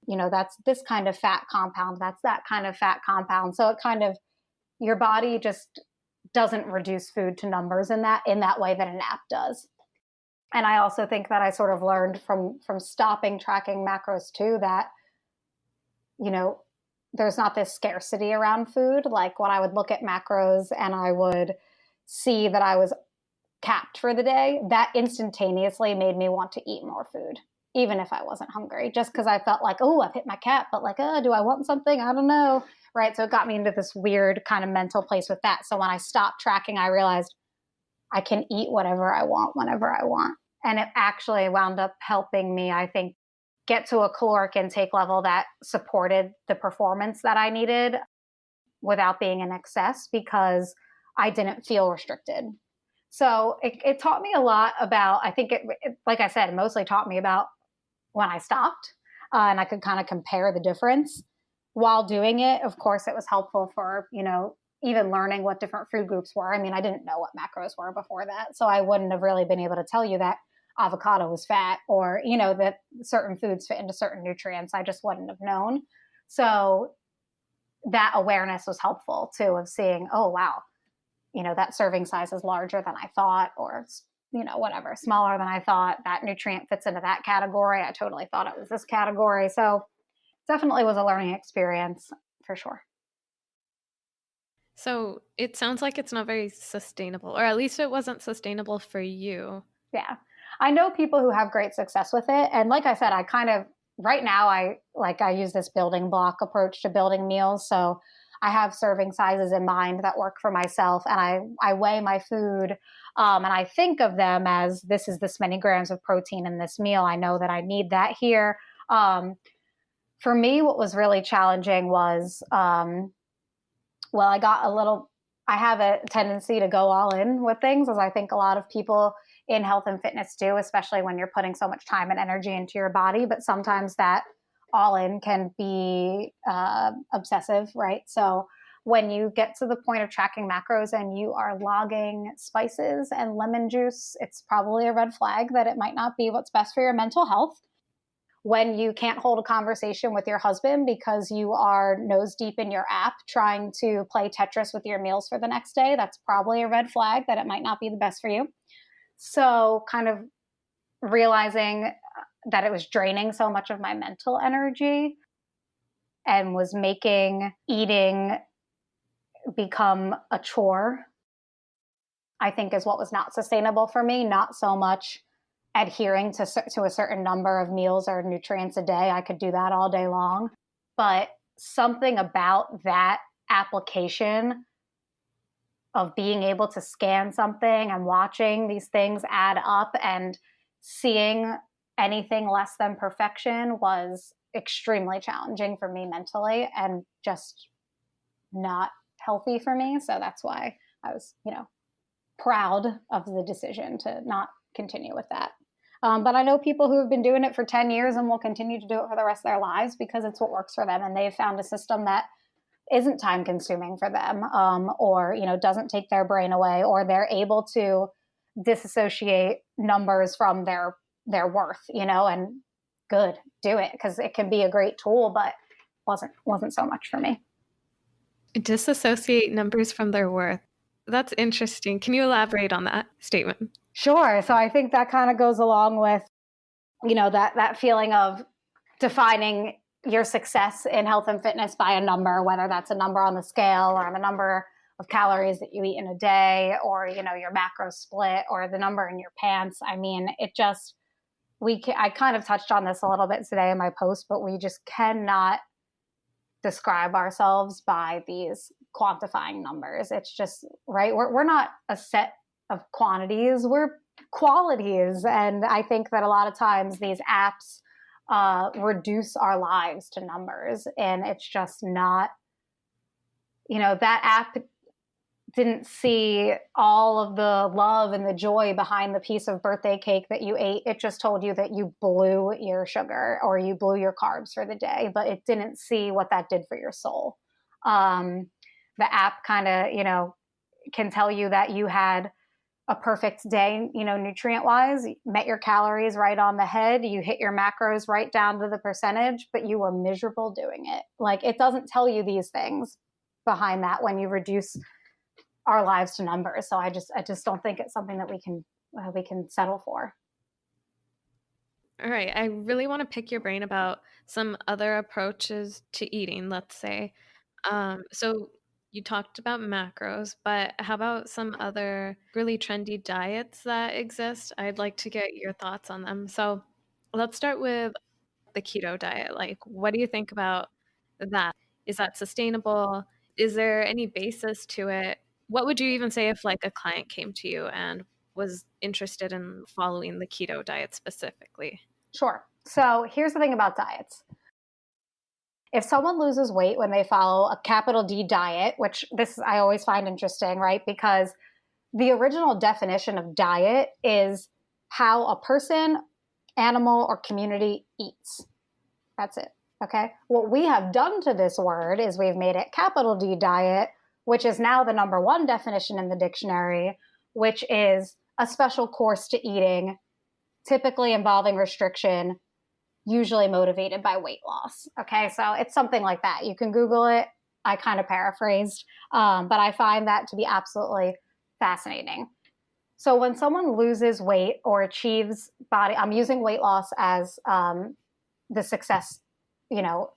that's this kind of fat compound, that's that kind of fat compound. So it kind of, your body just doesn't reduce food to numbers in that way that an app does. And I also think that I sort of learned from stopping tracking macros too, that, there's not this scarcity around food. Like when I would look at macros and I would see that I was capped for the day, that instantaneously made me want to eat more food, even if I wasn't hungry, just because I felt like, oh, I've hit my cap, but like, do I want something? I don't know. Right. So it got me into this weird kind of mental place with that. So when I stopped tracking, I realized I can eat whatever I want, whenever I want. And it actually wound up helping me, I think, get to a caloric intake level that supported the performance that I needed without being in excess, because I didn't feel restricted. So it taught me a lot about, I think like I said, mostly taught me about when I stopped, and I could kind of compare the difference while doing it. Of course, it was helpful for, even learning what different food groups were. I mean, I didn't know what macros were before that, so I wouldn't have really been able to tell you that avocado was fat, or, that certain foods fit into certain nutrients. I just wouldn't have known. So that awareness was helpful too, of seeing, oh, wow, that serving size is larger than I thought, or, whatever, smaller than I thought. That nutrient fits into that category. I totally thought it was this category. So definitely was a learning experience for sure. So it sounds like it's not very sustainable, or at least it wasn't sustainable for you. Yeah. I know people who have great success with it. And like I said, I kind of, right now, I use this building block approach to building meals. So I have serving sizes in mind that work for myself, and I weigh my food, and I think of them as, this is this many grams of protein in this meal. I know that I need that here. For me, what was really challenging was, well, I have a tendency to go all in with things, as I think a lot of people in health and fitness do, especially when you're putting so much time and energy into your body. But sometimes that all in can be obsessive, right? So when you get to the point of tracking macros and you are logging spices and lemon juice, it's probably a red flag that it might not be what's best for your mental health. When you can't hold a conversation with your husband because you are nose deep in your app trying to play Tetris with your meals for the next day, that's probably a red flag that it might not be the best for you. So kind of realizing that it was draining so much of my mental energy and was making eating become a chore, I think, is what was not sustainable for me. Not so much adhering to a certain number of meals or nutrients a day. I could do that all day long. But something about that application of being able to scan something and watching these things add up and seeing anything less than perfection was extremely challenging for me mentally, and just not healthy for me. So that's why I was, proud of the decision to not continue with that. But I know people who have been doing it for 10 years and will continue to do it for the rest of their lives because it's what works for them. And they've found a system that isn't time consuming for them, or, doesn't take their brain away, or they're able to disassociate numbers from their worth, and good, do it, because it can be a great tool, but wasn't so much for me. Disassociate numbers from their worth. That's interesting. Can you elaborate on that statement? Sure. So I think that kind of goes along with, that feeling of defining your success in health and fitness by a number, whether that's a number on the scale or the number of calories that you eat in a day, or, your macro split, or the number in your pants. I mean, I kind of touched on this a little bit today in my post, but we just cannot describe ourselves by these quantifying numbers. It's just, right, we're not a set of quantities, we're qualities. And I think that a lot of times these apps reduce our lives to numbers, and it's just not, that app didn't see all of the love and the joy behind the piece of birthday cake that you ate. It just told you that you blew your sugar or you blew your carbs for the day, but it didn't see what that did for your soul. The app kind of, can tell you that you had a perfect day, nutrient wise, met your calories right on the head, you hit your macros right down to the percentage, but you were miserable doing it. Like, it doesn't tell you these things behind that when you reduce our lives to numbers. So I just don't think it's something that we can settle for. All right. I really want to pick your brain about some other approaches to eating, let's say. So you talked about macros, but how about some other really trendy diets that exist? I'd like to get your thoughts on them. So let's start with the keto diet. Like, what do you think about that? Is that sustainable? Is there any basis to it? What would you even say if like a client came to you and was interested in following the keto diet specifically? Sure. So here's the thing about diets. If someone loses weight when they follow a capital D diet, which this I always find interesting, right? Because the original definition of diet is how a person, animal, or community eats. That's it. Okay. What we have done to this word is we've made it capital D diet, which is now the number one definition in the dictionary, which is a special course to eating, typically involving restriction, usually motivated by weight loss. Okay. So it's something like that. You can Google it. I kind of paraphrased, but I find that to be absolutely fascinating. So when someone loses weight or achieves body, I'm using weight loss as the success,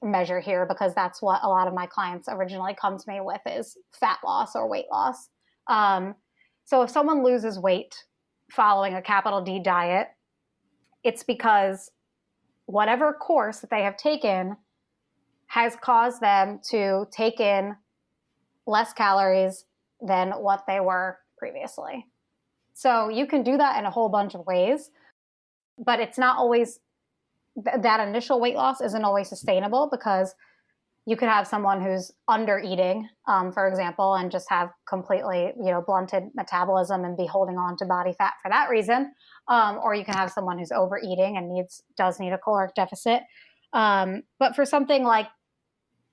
measure here, because that's what a lot of my clients originally come to me with is fat loss or weight loss. So if someone loses weight following a capital D diet, it's because whatever course that they have taken has caused them to take in less calories than what they were previously. So you can do that in a whole bunch of ways, but it's not always that initial weight loss isn't always sustainable, because you could have someone who's under eating, for example, and just have completely, blunted metabolism and be holding on to body fat for that reason. Or you can have someone who's overeating and does need a caloric deficit. But for something like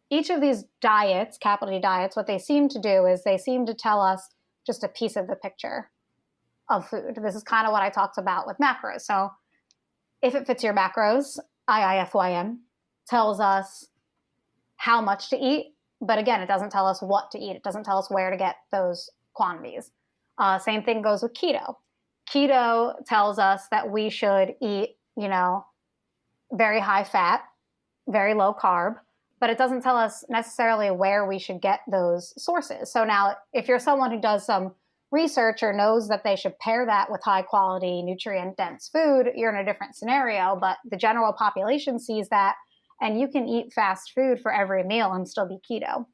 each of these diets, capital D diets, what they seem to do is they seem to tell us just a piece of the picture of food. This is kind of what I talked about with macros. So if it fits your macros, IIFYM tells us how much to eat. But again, it doesn't tell us what to eat. It doesn't tell us where to get those quantities. Same thing goes with keto. Keto tells us that we should eat, very high fat, very low carb, but it doesn't tell us necessarily where we should get those sources. So now if you're someone who does some research or knows that they should pair that with high quality, nutrient dense food, you're in a different scenario, but the general population sees that, and you can eat fast food for every meal and still be keto.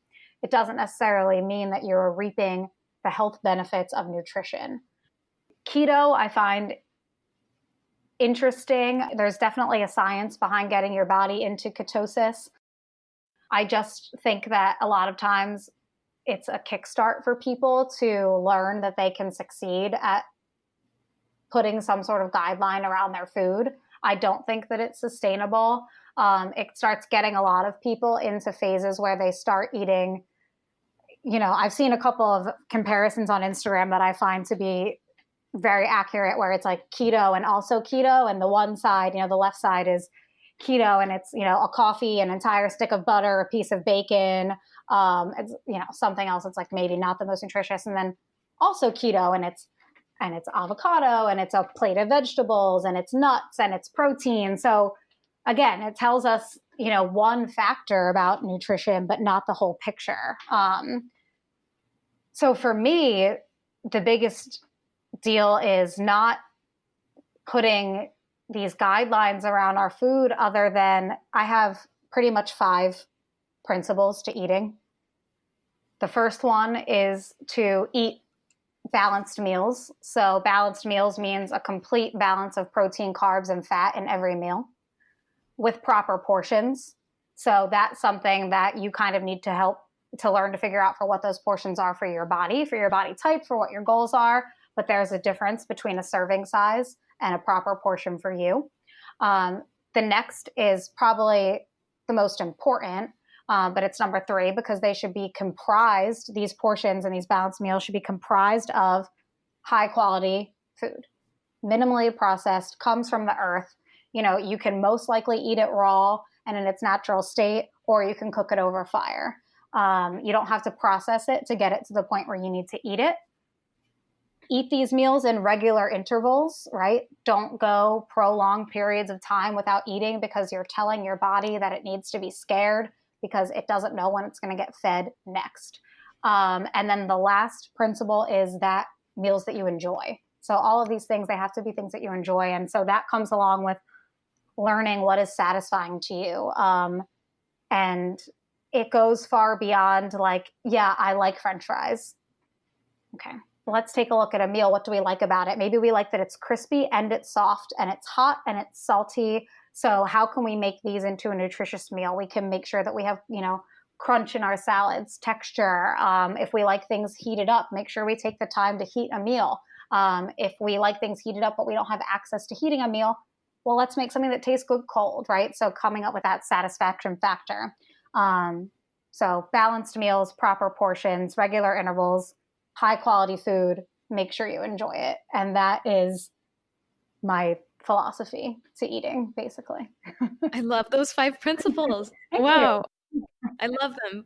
It doesn't necessarily mean that you're reaping the health benefits of nutrition. Keto, I find interesting. There's definitely a science behind getting your body into ketosis. I just think that a lot of times it's a kickstart for people to learn that they can succeed at putting some sort of guideline around their food. I don't think that it's sustainable. It starts getting a lot of people into phases where they start eating, I've seen a couple of comparisons on Instagram that I find to be very accurate, where it's like keto and also keto. And the one side, the left side is keto and it's, a coffee, an entire stick of butter, a piece of bacon, it's, something else. It's like maybe not the most nutritious. And then also keto and it's avocado and it's a plate of vegetables and it's nuts and it's protein. So again, it tells us, one factor about nutrition, but not the whole picture. So for me, the biggest deal is not putting these guidelines around our food, other than I have pretty much 5 principles to eating. The first one is to eat balanced meals. So balanced meals means a complete balance of protein, carbs, and fat in every meal with proper portions. So that's something that you kind of need to help to learn to figure out for what those portions are for your body type, for what your goals are. But there's a difference between a serving size and a proper portion for you. The next is probably the most important, but it's number 3, because they should be comprised, these portions and these balanced meals should be comprised of high quality food, minimally processed, comes from the earth. You can most likely eat it raw and in its natural state, or you can cook it over fire. You don't have to process it to get it to the point where you need to eat it. Eat these meals in regular intervals, right? Don't go prolonged periods of time without eating, because you're telling your body that it needs to be scared because it doesn't know when it's going to get fed next. And then the last principle is that meals that you enjoy. So all of these things, they have to be things that you enjoy. And so that comes along with learning what is satisfying to you. And it goes far beyond like, yeah, I like French fries. Okay. Let's take a look at a meal. What do we like about it? Maybe we like that it's crispy and it's soft and it's hot and it's salty. So how can we make these into a nutritious meal? We can make sure that we have, crunch in our salads, texture. If we like things heated up, make sure we take the time to heat a meal. If we like things heated up, but we don't have access to heating a meal, well, let's make something that tastes good cold, right? So coming up with that satisfaction factor. So balanced meals, proper portions, regular intervals, high quality food, make sure you enjoy it. And that is my philosophy to eating, basically. I love those 5 principles. Thank Wow. you. I love them.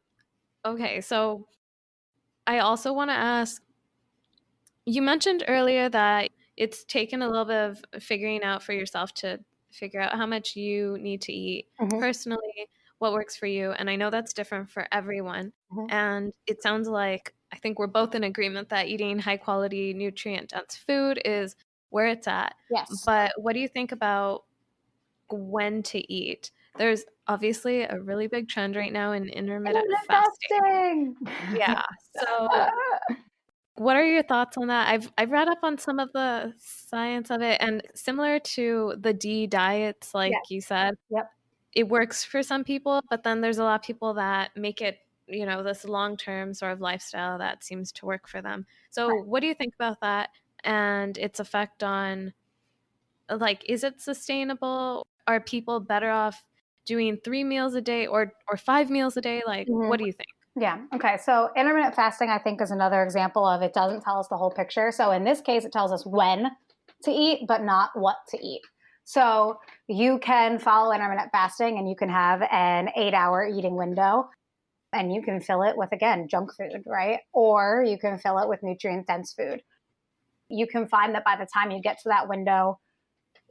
Okay, so I also want to ask, you mentioned earlier that it's taken a little bit of figuring out for yourself to figure out how much you need to eat Mm-hmm. personally, what works for you. And I know that's different for everyone. Mm-hmm. And it sounds like I think we're both in agreement that eating high quality, nutrient dense food is where it's at. Yes. But what do you think about when to eat? There's obviously a really big trend right now in intermittent Intermittent fasting. fasting. Yeah. So what are your thoughts on that? I've read up on some of the science of it, and similar to the D diets, Yeah. like you said, Yep. it works for some people, but then there's a lot of people that make it, this long-term sort of lifestyle that seems to work for them. So Right. what do you think about that and its effect on, like, is it sustainable? Are people better off doing 3 meals a day or 5 meals a day? Like, Mm-hmm. what do you think? Yeah. Okay. So intermittent fasting, I think, is another example of it doesn't tell us the whole picture. So in this case, it tells us when to eat, but not what to eat. So you can follow intermittent fasting and you can have an 8-hour eating window and you can fill it with, again, junk food, right? Or you can fill it with nutrient dense food. You can find that by the time you get to that window,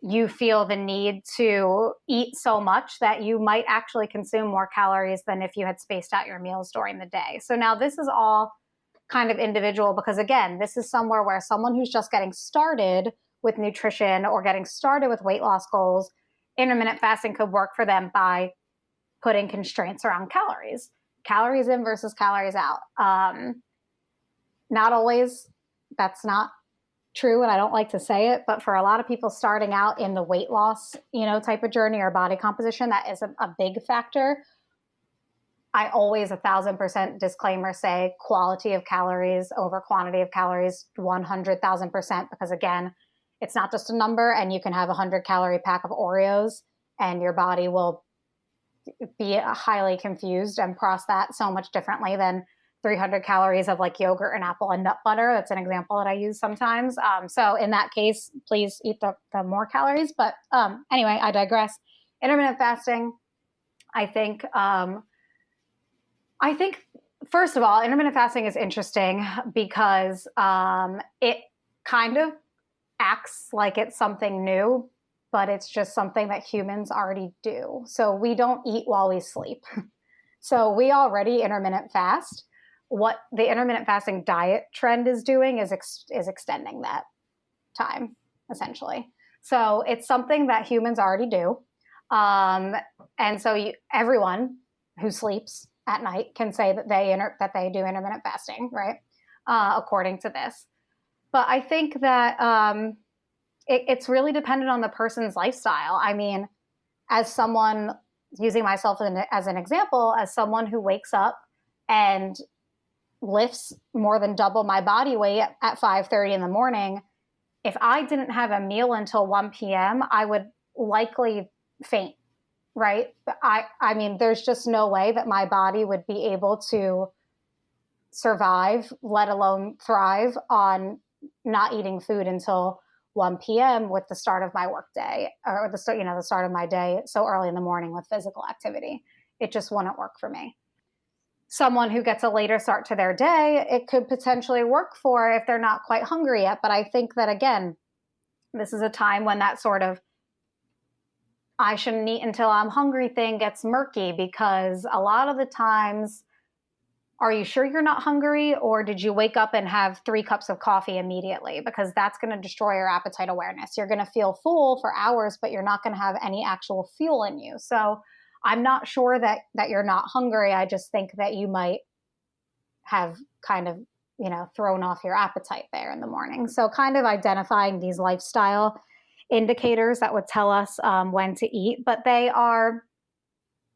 you feel the need to eat so much that you might actually consume more calories than if you had spaced out your meals during the day. So now this is all kind of individual because, again, this is somewhere where someone who's just getting started with nutrition or getting started with weight loss goals, intermittent fasting could work for them by putting constraints around calories in versus calories out. Not always, that's not true, and I don't like to say it, but for a lot of people starting out in the weight loss, type of journey or body composition, that is a big factor. I always 1,000% disclaimer say quality of calories over quantity of calories, 100,000%, because again, it's not just a number, and you can have 100-calorie pack of Oreos and your body will be highly confused and process that so much differently than 300 calories of like yogurt and apple and nut butter. That's an example that I use sometimes. So in that case, please eat the more calories. But anyway, I digress. Intermittent fasting, I think first of all, intermittent fasting is interesting because it kind of acts like it's something new, but it's just something that humans already do. So we don't eat while we sleep. So we already intermittent fast. What the intermittent fasting diet trend is doing is extending that time, essentially. So it's something that humans already do. And so everyone who sleeps at night can say that they do intermittent fasting, right? According to this. But I think that it's really dependent on the person's lifestyle. I mean, as someone, using myself as an example, as someone who wakes up and lifts more than double my body weight at 5:30 in the morning, if I didn't have a meal until 1 p.m., I would likely faint, right? I mean, there's just no way that my body would be able to survive, let alone thrive, on not eating food until 1 p.m. with the start of my workday, or the start of my day so early in the morning with physical activity. It just wouldn't work for me. Someone who gets a later start to their day, it could potentially work for if they're not quite hungry yet. But I think that, again, this is a time when that sort of I shouldn't eat until I'm hungry thing gets murky, because a lot of the times, are you sure you're not hungry, or did you wake up and have 3 cups of coffee immediately? Because that's going to destroy your appetite awareness. You're going to feel full for hours, but you're not going to have any actual fuel in you. So I'm not sure that you're not hungry. I just think that you might have kind of, thrown off your appetite there in the morning. So kind of identifying these lifestyle indicators that would tell us when to eat, but they are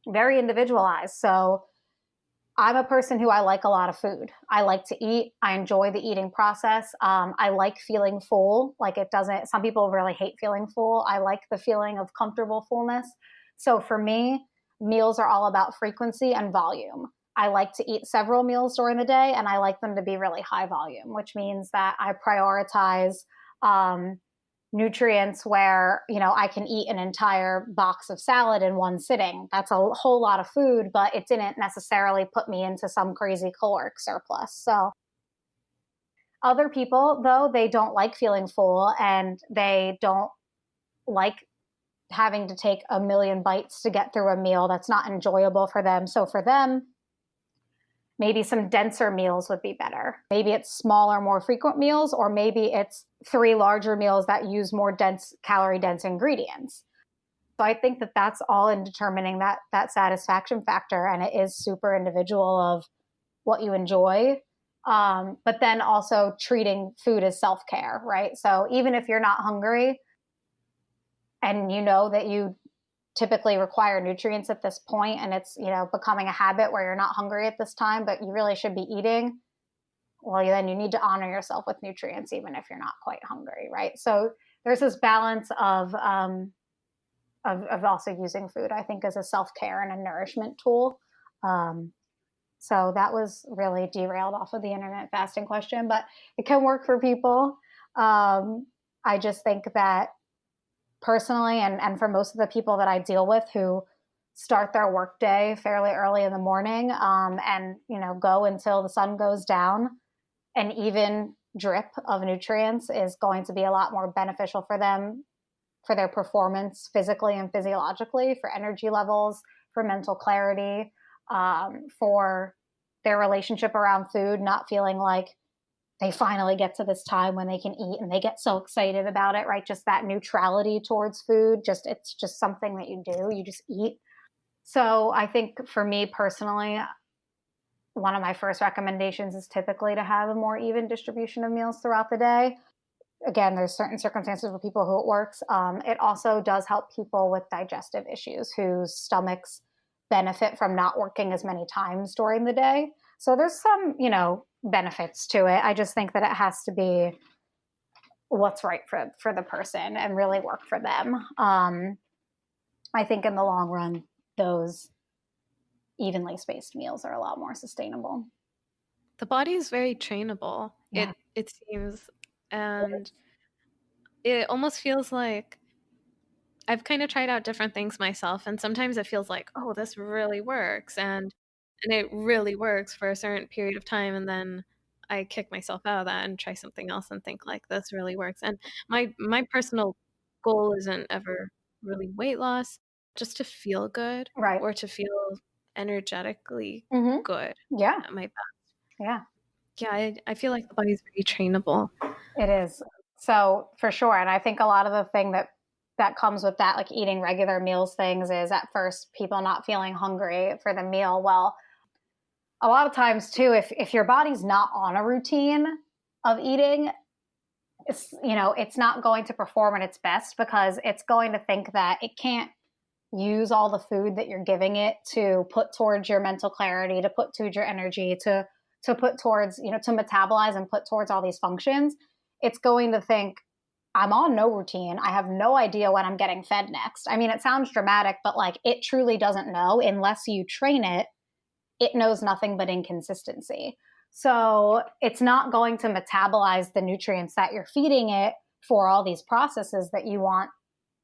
very individualized. So I'm a person who I like a lot of food. I like to eat. I enjoy the eating process. I like feeling full. Like it doesn't, some people really hate feeling full. I like the feeling of comfortable fullness. So for me, meals are all about frequency and volume. I like to eat several meals during the day, and I like them to be really high volume, which means that I prioritize nutrients where, I can eat an entire box of salad in one sitting. That's a whole lot of food, but it didn't necessarily put me into some crazy caloric surplus. So other people, though, they don't like feeling full and they don't like having to take a million bites to get through a meal. That's not enjoyable for them. So for them, maybe some denser meals would be better. Maybe it's smaller, more frequent meals, or maybe it's 3 larger meals that use more calorie dense ingredients. So I think that that's all in determining that satisfaction factor. And it is super individual of what you enjoy. But then also treating food as self-care, right? So even if you're not hungry and you know that you typically require nutrients at this point and it's becoming a habit where you're not hungry at this time but you really should be eating, well, then you need to honor yourself with nutrients even if you're not quite hungry, right? So there's this balance of also using food, I think, as a self-care and a nourishment tool. So that was really derailed off of the intermittent fasting question, but it can work for people. I just think that personally, and for most of the people that I deal with who start their workday fairly early in the morning, and go until the sun goes down, an even drip of nutrients is going to be a lot more beneficial for them, for their performance physically and physiologically, for energy levels, for mental clarity, for their relationship around food, not feeling like they finally get to this time when they can eat and they get so excited about it, right? Just that neutrality towards food. It's just something that you do. You just eat. So I think for me personally, one of my first recommendations is typically to have a more even distribution of meals throughout the day. Again, there's certain circumstances for people who it works. It also does help people with digestive issues whose stomachs benefit from not working as many times during the day. So there's some, benefits to it. I just think that it has to be what's right for the person and really work for them. I think in the long run, those evenly spaced meals are a lot more sustainable. The body is very trainable. Yeah. It seems, and it almost feels like I've kind of tried out different things myself, and sometimes it feels like, oh, this really works, and it really works for a certain period of time, and then I kick myself out of that and try something else and think like this really works. And my personal goal isn't ever really weight loss, just to feel good, Right. or to feel energetically Mm-hmm. good Yeah. at my best. Yeah. Yeah, I feel like the body's very trainable. It is. So for sure. And I think a lot of the thing that comes with that, like eating regular meals things, is at first people not feeling hungry for the meal. Well, a lot of times too, if your body's not on a routine of eating, it's not going to perform at its best because it's going to think that it can't use all the food that you're giving it to put towards your mental clarity, to put towards your energy, to put towards, to metabolize and put towards all these functions. It's going to think, I'm on no routine. I have no idea when I'm getting fed next. I mean, it sounds dramatic, but like it truly doesn't know unless you train it. It knows nothing but inconsistency. So it's not going to metabolize the nutrients that you're feeding it for all these processes that you want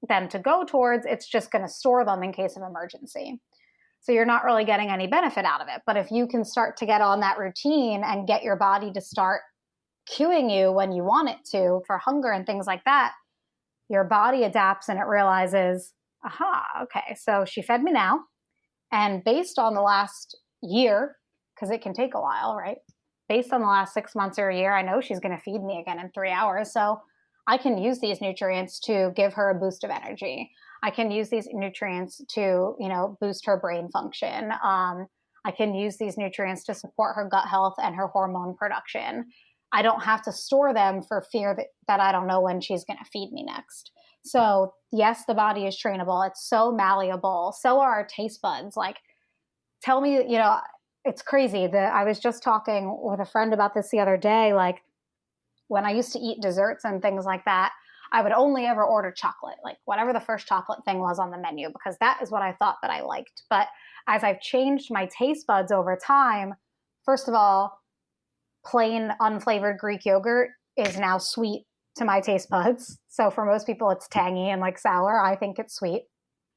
them to go towards. It's just going to store them in case of emergency. So you're not really getting any benefit out of it. But if you can start to get on that routine and get your body to start cueing you when you want it to for hunger and things like that, your body adapts and it realizes, aha, okay, so she fed me now. And based on the last year, because it can take a while, right? Based on the last 6 months or a year, I know she's going to feed me again in 3 hours. So I can use these nutrients to give her a boost of energy. I can use these nutrients to, boost her brain function. I can use these nutrients to support her gut health and her hormone production. I don't have to store them for fear that I don't know when she's going to feed me next. So yes, the body is trainable. It's so malleable. So are our taste buds. Like, tell me, it's crazy that I was just talking with a friend about this the other day. Like, when I used to eat desserts and things like that, I would only ever order chocolate, like whatever the first chocolate thing was on the menu, because that is what I thought that I liked. But as I've changed my taste buds over time, first of all, plain unflavored Greek yogurt is now sweet to my taste buds. So for most people, it's tangy and like sour. I think it's sweet.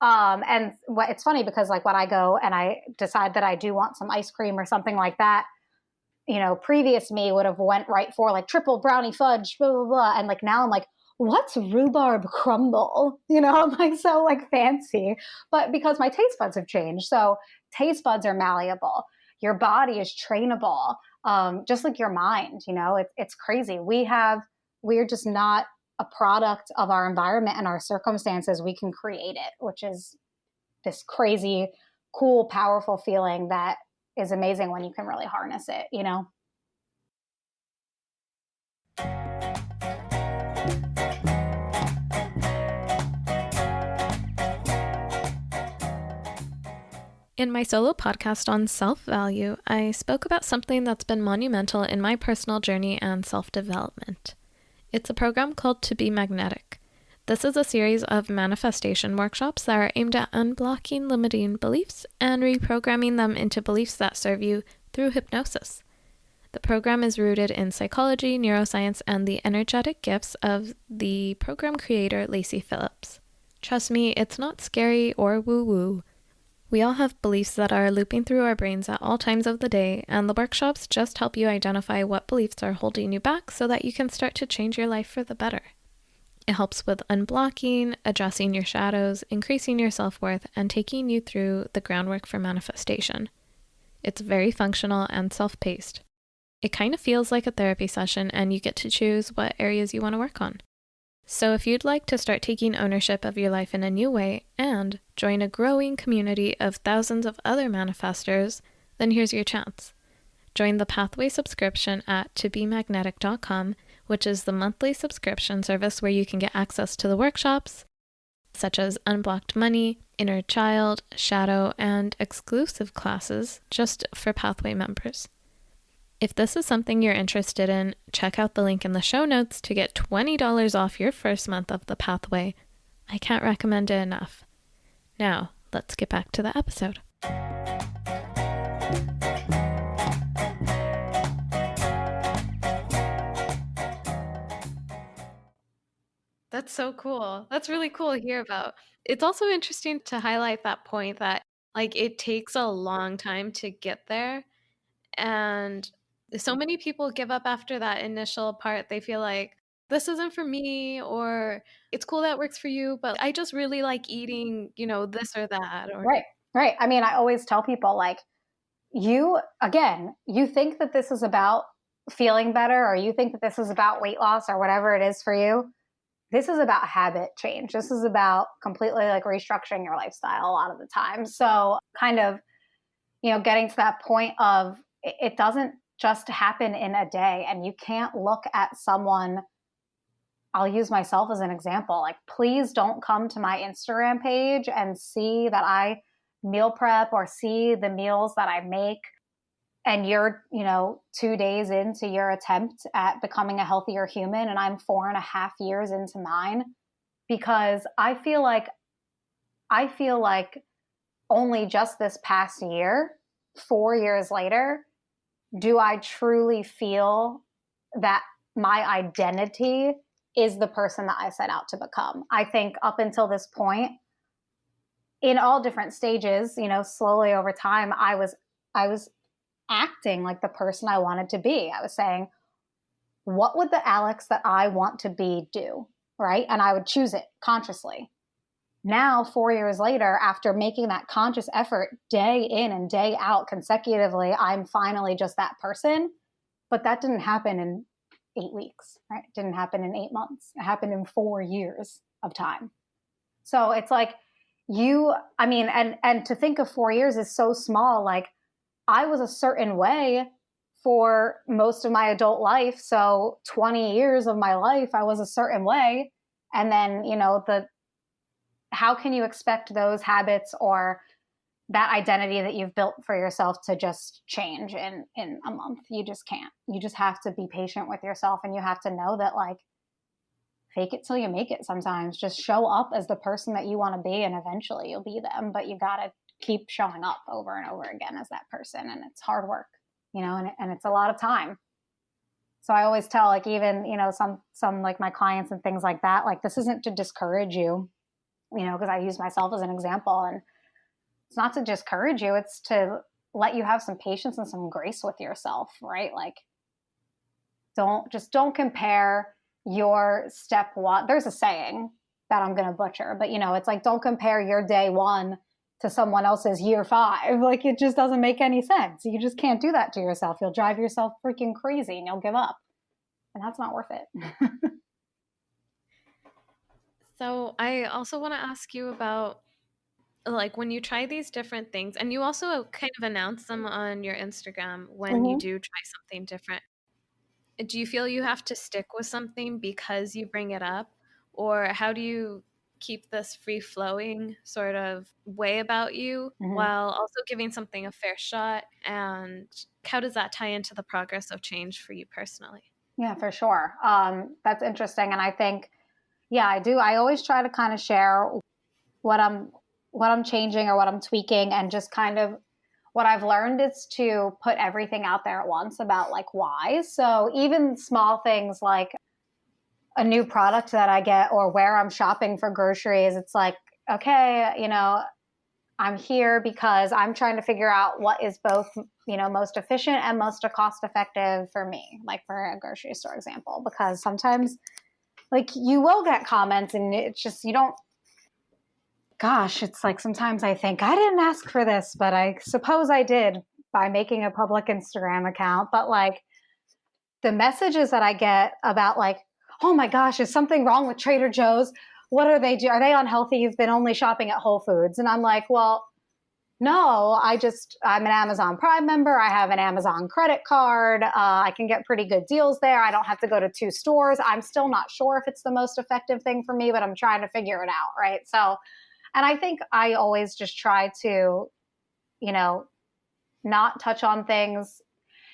And it's funny because like when I go and I decide that I do want some ice cream or something like that, previous me would have went right for like triple brownie fudge, blah, blah, blah. And like now I'm like, what's rhubarb crumble? I'm like so like fancy, but because my taste buds have changed. So taste buds are malleable. Your body is trainable, just like your mind. It's crazy. We're just not a product of our environment and our circumstances. We can create it, which is this crazy, cool, powerful feeling that is amazing when you can really harness it. In my solo podcast on self-value, I spoke about something that's been monumental in my personal journey and self-development. It's a program called To Be Magnetic. This is a series of manifestation workshops that are aimed at unblocking limiting beliefs and reprogramming them into beliefs that serve you through hypnosis. The program is rooted in psychology, neuroscience, and the energetic gifts of the program creator, Lacey Phillips. Trust me, it's not scary or woo-woo. We all have beliefs that are looping through our brains at all times of the day, and the workshops just help you identify what beliefs are holding you back so that you can start to change your life for the better. It helps with unblocking, addressing your shadows, increasing your self-worth, and taking you through the groundwork for manifestation. It's very functional and self-paced. It kind of feels like a therapy session, and you get to choose what areas you want to work on. So if you'd like to start taking ownership of your life in a new way and join a growing community of thousands of other manifestors, then here's your chance. Join the Pathway subscription at tobemagnetic.com, which is the monthly subscription service where you can get access to the workshops, such as Unblocked Money, Inner Child, Shadow, and exclusive classes just for Pathway members. If this is something you're interested in, check out the link in the show notes to get $20 off your first month of the Pathway. I can't recommend it enough. Now, let's get back to the episode. That's so cool. That's really cool to hear about. It's also interesting to highlight that point that like it takes a long time to get there. And so many people give up after that initial part. They feel like this isn't for me, or it's cool that works for you, but I just really like eating, this or that. Or Right. I mean, I always tell people like, you think that this is about feeling better, or you think that this is about weight loss or whatever it is for you. This is about habit change. This is about completely like restructuring your lifestyle a lot of the time. So kind of, getting to that point of it doesn't just happen in a day, and you can't look at someone. I'll use myself as an example. Like, please don't come to my Instagram page and see that I meal prep or see the meals that I make, and you're, 2 days into your attempt at becoming a healthier human, and I'm 4.5 years into mine, because I feel like only just this past year, 4 years later, do I truly feel that my identity is the person that I set out to become. I think up until this point, in all different stages, slowly over time, I was acting like the person I wanted to be. I was saying, what would the Alex that I want to be do? Right? And I would choose it consciously. Now, 4 years later, after making that conscious effort day in and day out consecutively, I'm finally just that person. But that didn't happen in 8 weeks, right? It didn't happen in 8 months. It happened in 4 years of time. So it's like and to think of 4 years is so small. Like, I was a certain way for most of my adult life. So 20 years of my life, I was a certain way. And then, how can you expect those habits or that identity that you've built for yourself to just change in a month? You just can't. You just have to be patient with yourself, and you have to know that, like, fake it till you make it sometimes. Just show up as the person that you want to be, and eventually you'll be them. But you got to keep showing up over and over again as that person. And it's hard work, and it's a lot of time. So I always tell, like, even, some like my clients and things like that, like, this isn't to discourage you, because I use myself as an example. And it's not to discourage you. It's to let you have some patience and some grace with yourself, right? Like, don't compare your step one. There's a saying that I'm going to butcher, but it's like, don't compare your day one to someone else's year 5. Like, it just doesn't make any sense. You just can't do that to yourself. You'll drive yourself freaking crazy and you'll give up. And that's not worth it. So I also want to ask you about, like, when you try these different things, and you also kind of announce them on your Instagram when you do try something different. Do you feel you have to stick with something because you bring it up? Or how do you keep this free-flowing sort of way about you while also giving something a fair shot? And how does that tie into the progress of change for you personally? Yeah, for sure. That's interesting. And I think, yeah, I do. I always try to kind of share what I'm changing or what I'm tweaking, and just kind of what I've learned is to put everything out there at once about, like, why. So even small things like a new product that I get or where I'm shopping for groceries, it's like, okay, I'm here because I'm trying to figure out what is both, most efficient and most cost effective for me, like for a grocery store example, because sometimes, like, you will get comments and it's just, it's like, sometimes I think I didn't ask for this, but I suppose I did by making a public Instagram account. But, like, the messages that I get about, like, oh my gosh, is something wrong with Trader Joe's? What are they do? Are they unhealthy? You've been only shopping at Whole Foods. And I'm like, well, no, I'm an Amazon Prime member. I have an Amazon credit card. I can get pretty good deals there. I don't have to go to 2 stores. I'm still not sure if it's the most effective thing for me, but I'm trying to figure it out, right? So, and I think I always just try to, not touch on things.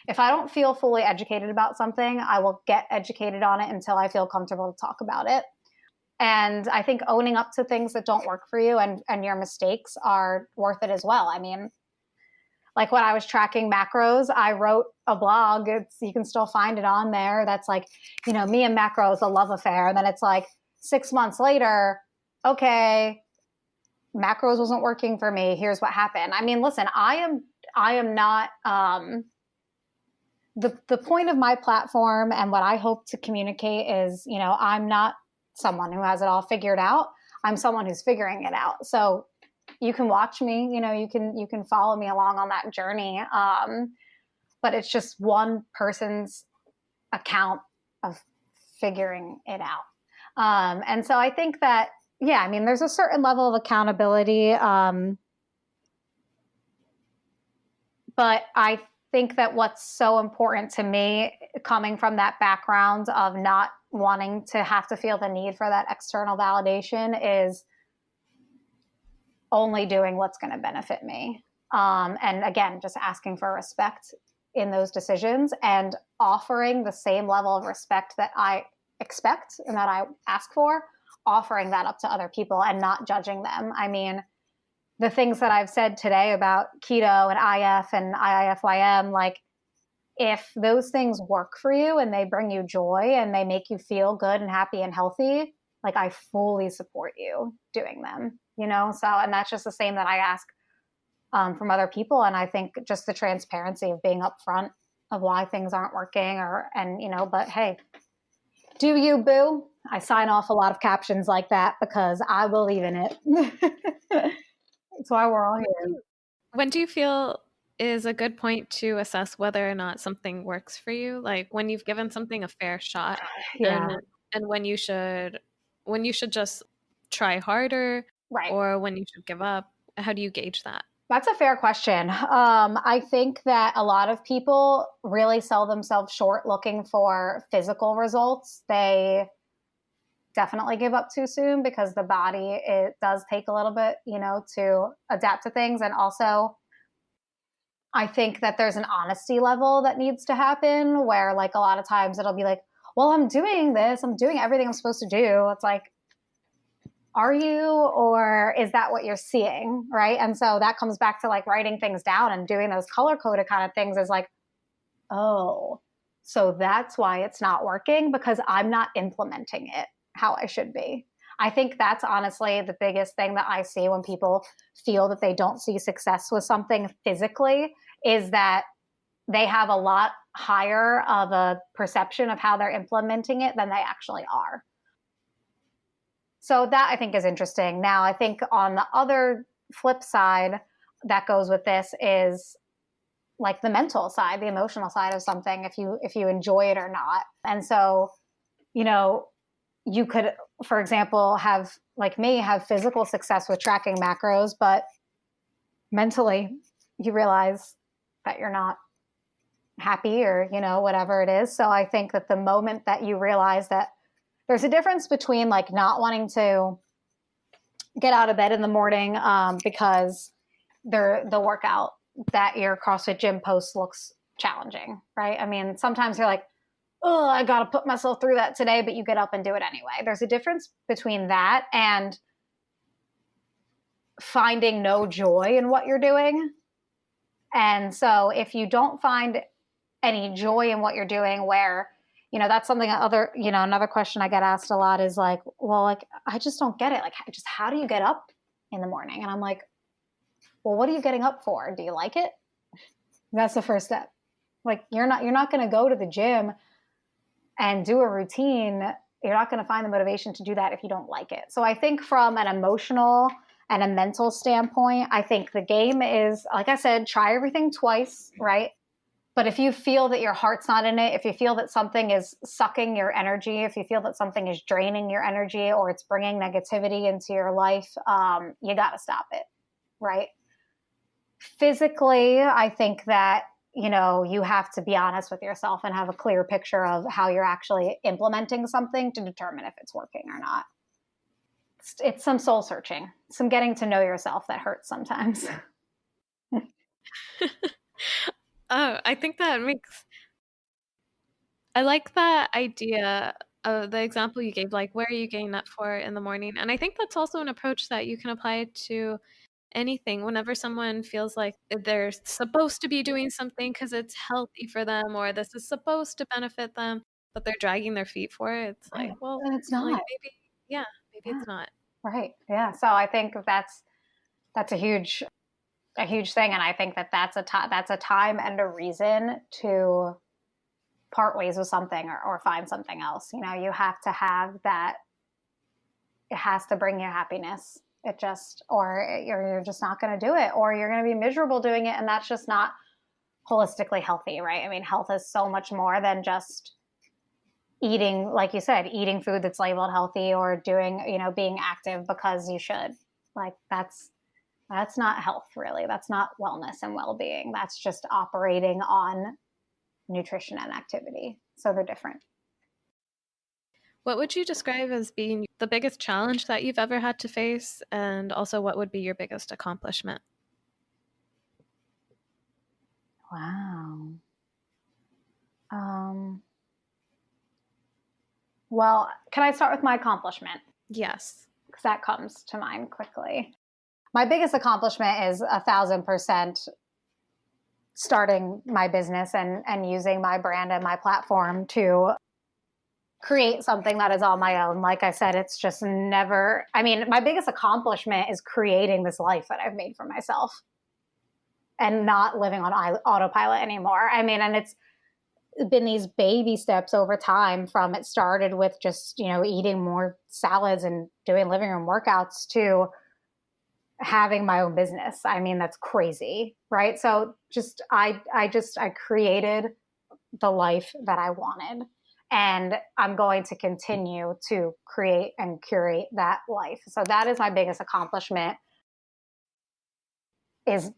If I don't feel fully educated about something, I will get educated on it until I feel comfortable to talk about it. And I think owning up to things that don't work for you and your mistakes are worth it as well. I mean, like, when I was tracking macros, I wrote a blog. You can still find it on there. That's like, me and macros, a love affair. And then it's like 6 months later, okay, macros wasn't working for me. Here's what happened. I mean, listen, I am not, the point of my platform and what I hope to communicate is, I'm not someone who has it all figured out. I'm someone who's figuring it out. So you can watch me, you can follow me along on that journey. But it's just one person's account of figuring it out. And so I think that, yeah, I mean, there's a certain level of accountability. But I think that what's so important to me, coming from that background of not wanting to have to feel the need for that external validation, is only doing what's going to benefit me. And again, just asking for respect in those decisions and offering the same level of respect that I expect and that I ask for, offering that up to other people and not judging them. I mean, the things that I've said today about keto and IF and IIFYM, like, if those things work for you and they bring you joy and they make you feel good and happy and healthy, like, I fully support you doing them, So, and that's just the same that I ask from other people. And I think just the transparency of being upfront of why things aren't working but hey, do you, boo? I sign off a lot of captions like that because I believe in it. That's why we're all here. When do you feel is a good point to assess whether or not something works for you? Like, when you've given something a fair shot, Yeah. and when you should just try harder, Right. or when you should give up. How do you gauge that? That's a fair question. I think that a lot of people really sell themselves short looking for physical results. They definitely give up too soon, because the body, it does take a little bit, to adapt to things. And also, I think that there's an honesty level that needs to happen where, like, a lot of times it'll be like, well, I'm doing this, I'm doing everything I'm supposed to do. It's like, are you, or is that what you're seeing? Right. And so that comes back to like writing things down and doing those color coded kind of things, is like, oh, so that's why it's not working, because I'm not implementing it how I should be. I think that's honestly the biggest thing that I see when people feel that they don't see success with something physically, is that they have a lot higher of a perception of how they're implementing it than they actually are. So that, I think, is interesting. Now, I think on the other flip side that goes with this is like the mental side, the emotional side of something, if you enjoy it or not. And so, you could, for example, have, like me, have physical success with tracking macros, but mentally you realize that you're not happy, or, whatever it is. So I think that the moment that you realize that there's a difference between like not wanting to get out of bed in the morning because the workout that your CrossFit gym post looks challenging, right? I mean, sometimes you're like, oh, I got to put myself through that today, but you get up and do it anyway. There's a difference between that and finding no joy in what you're doing. And so if you don't find any joy in what you're doing, where, that's something another question I get asked a lot is like, well, like, I just don't get it. Like, just how do you get up in the morning? And I'm like, well, what are you getting up for? Do you like it? That's the first step. Like, you're not going to go to the gym and do a routine. You're not going to find the motivation to do that if you don't like it. So I think from an emotional and a mental standpoint, I think the game is, like I said, try everything twice, right? But if you feel that your heart's not in it, if you feel that something is sucking your energy, if you feel that something is draining your energy, or it's bringing negativity into your life, you got to stop it, right? Physically, I think that, you have to be honest with yourself and have a clear picture of how you're actually implementing something to determine if it's working or not. It's some soul searching, some getting to know yourself that hurts sometimes. Oh, I think I like that idea of the example you gave, like, where are you getting up for in the morning? And I think that's also an approach that you can apply to anything. Whenever someone feels like they're supposed to be doing something because it's healthy for them, or this is supposed to benefit them, but they're dragging their feet for it, it's like, Right. well, And it's like, not. maybe Yeah. it's not. Right. Yeah. So I think that's a huge thing, and I think that that's a time and a reason to part ways with something, or find something else. You have to have that. It has to bring you happiness. Or you're just not going to do it, or you're going to be miserable doing it, and that's just not holistically healthy, right? I mean, health is so much more than just eating, like you said, eating food that's labeled healthy, or doing, being active because you should. Like, that's not health, really. That's not wellness and well-being. That's just operating on nutrition and activity. So they're different. What would you describe as being the biggest challenge that you've ever had to face? And also, what would be your biggest accomplishment? Wow. Well, can I start with my accomplishment? Yes. Because that comes to mind quickly. My biggest accomplishment is 1,000% starting my business and using my brand and my platform to create something that is all my own. Like I said, it's just never, I mean, my biggest accomplishment is creating this life that I've made for myself and not living on autopilot anymore. I mean, and it's been these baby steps over time, from it started with just, eating more salads and doing living room workouts, to having my own business. I mean, that's crazy, right? So I created the life that I wanted, and I'm going to continue to create and curate that life. So that is my biggest accomplishment, is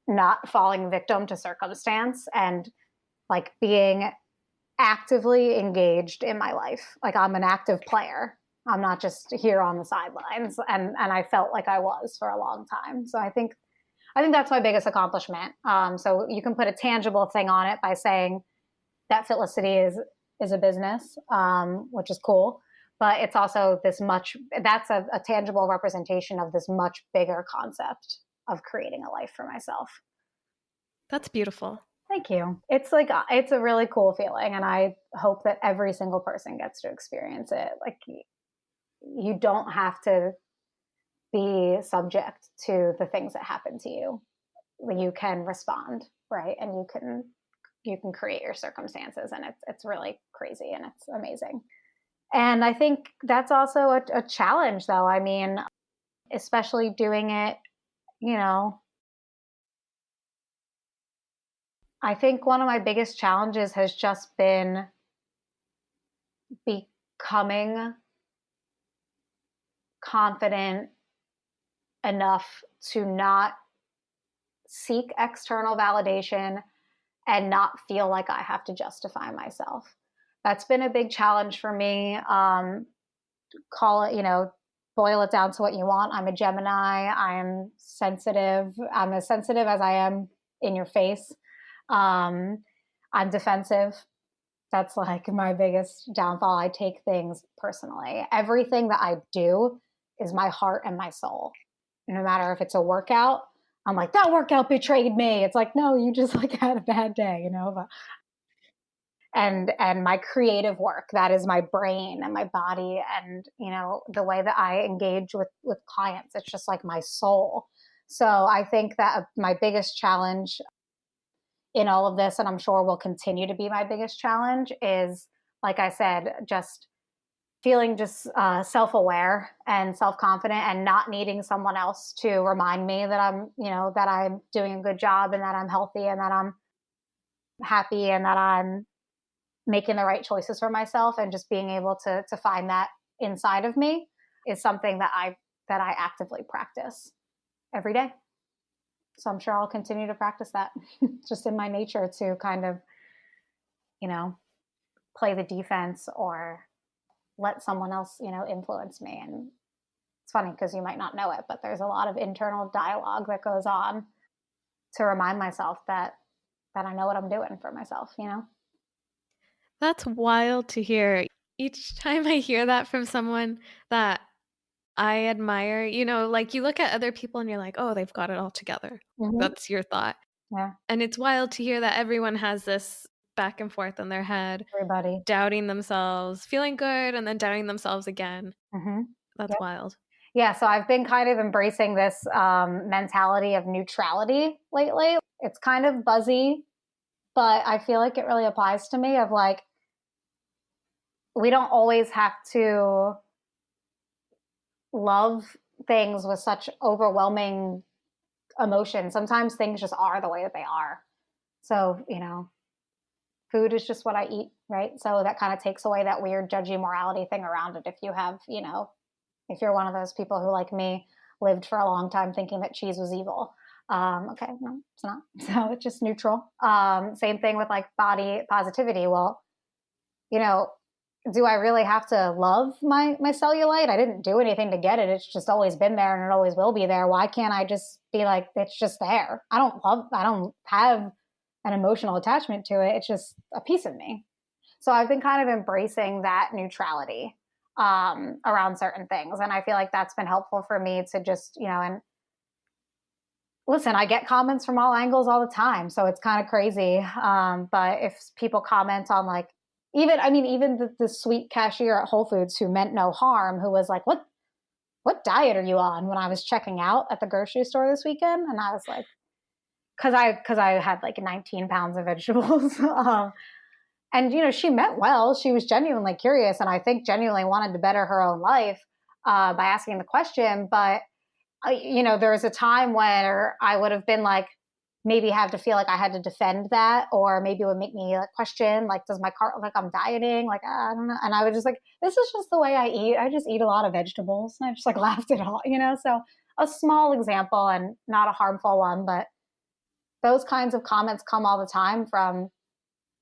not falling victim to circumstance, and like being actively engaged in my life. Like, I'm an active player. I'm not just here on the sidelines. And I felt like I was for a long time. So I think that's my biggest accomplishment. So you can put a tangible thing on it by saying that Felicity is a business, which is cool. But it's also that's a tangible representation of this much bigger concept of creating a life for myself. That's beautiful. Thank you. It's a really cool feeling. And I hope that every single person gets to experience it. Like, you don't have to be subject to the things that happen to you. You can respond, right? And you can create your circumstances, and it's really crazy and it's amazing. And I think that's also a challenge, though. I mean, especially doing it, I think one of my biggest challenges has just been becoming confident enough to not seek external validation and not feel like I have to justify myself. That's been a big challenge for me. Call it, boil it down to what you want. I'm a Gemini. I am sensitive. I'm as sensitive as I am in your face. I'm defensive. That's like my biggest downfall. I take things personally. Everything that I do is my heart and my soul. No matter if it's a workout, I'm like, that workout betrayed me. It's like, no, you just like had a bad day, and my creative work, that is my brain and my body, and the way that I engage with clients, it's just like my soul. So I think that my biggest challenge in all of this, and I'm sure will continue to be my biggest challenge, is, like I said, just feeling self-aware and self-confident, and not needing someone else to remind me that I'm doing a good job, and that I'm healthy, and that I'm happy, and that I'm making the right choices for myself. And just being able to find that inside of me is something that I actively practice every day. So I'm sure I'll continue to practice that. Just in my nature to kind of, play the defense or let someone else, influence me. And it's funny because you might not know it, but there's a lot of internal dialogue that goes on to remind myself that I know what I'm doing for myself, That's wild to hear. Each time I hear that from someone that I admire, like you look at other people and you're like, oh, they've got it all together. Mm-hmm. That's your thought. Yeah. And it's wild to hear that everyone has this back and forth in their head, Everybody. doubting themselves, feeling good, and then doubting themselves again. Mm-hmm. That's Yep. wild. Yeah. So I've been kind of embracing this mentality of neutrality lately. It's kind of buzzy, but I feel like it really applies to me, of like, we don't always have to love things with such overwhelming emotion. Sometimes things just are the way that they are. So, food is just what I eat, right? So that kind of takes away that weird judgy morality thing around it. If you have, if you're one of those people who, like me, lived for a long time thinking that cheese was evil. Okay, no, it's not. So it's just neutral. Same thing with like body positivity. Well, do I really have to love my cellulite? I didn't do anything to get it. It's just always been there, and it always will be there. Why can't I just be like, it's just there? I don't have an emotional attachment to it. It's just a piece of me. So I've been kind of embracing that neutrality around certain things. And I feel like that's been helpful for me to just, and listen, I get comments from all angles all the time. So it's kind of crazy. But if people comment on like, even the sweet cashier at Whole Foods who meant no harm, who was like, what diet are you on, when I was checking out at the grocery store this weekend? And I was like, cause I had like 19 pounds of vegetables. And, she meant well. She was genuinely curious, and I think genuinely wanted to better her own life by asking the question. But, there was a time where I would have been like, maybe have to feel like I had to defend that, or maybe it would make me like question, like, does my car look like I'm dieting? Like, I don't know. And I was just like, this is just the way I eat. I just eat a lot of vegetables. And I just like laughed it all, So a small example, and not a harmful one, but those kinds of comments come all the time from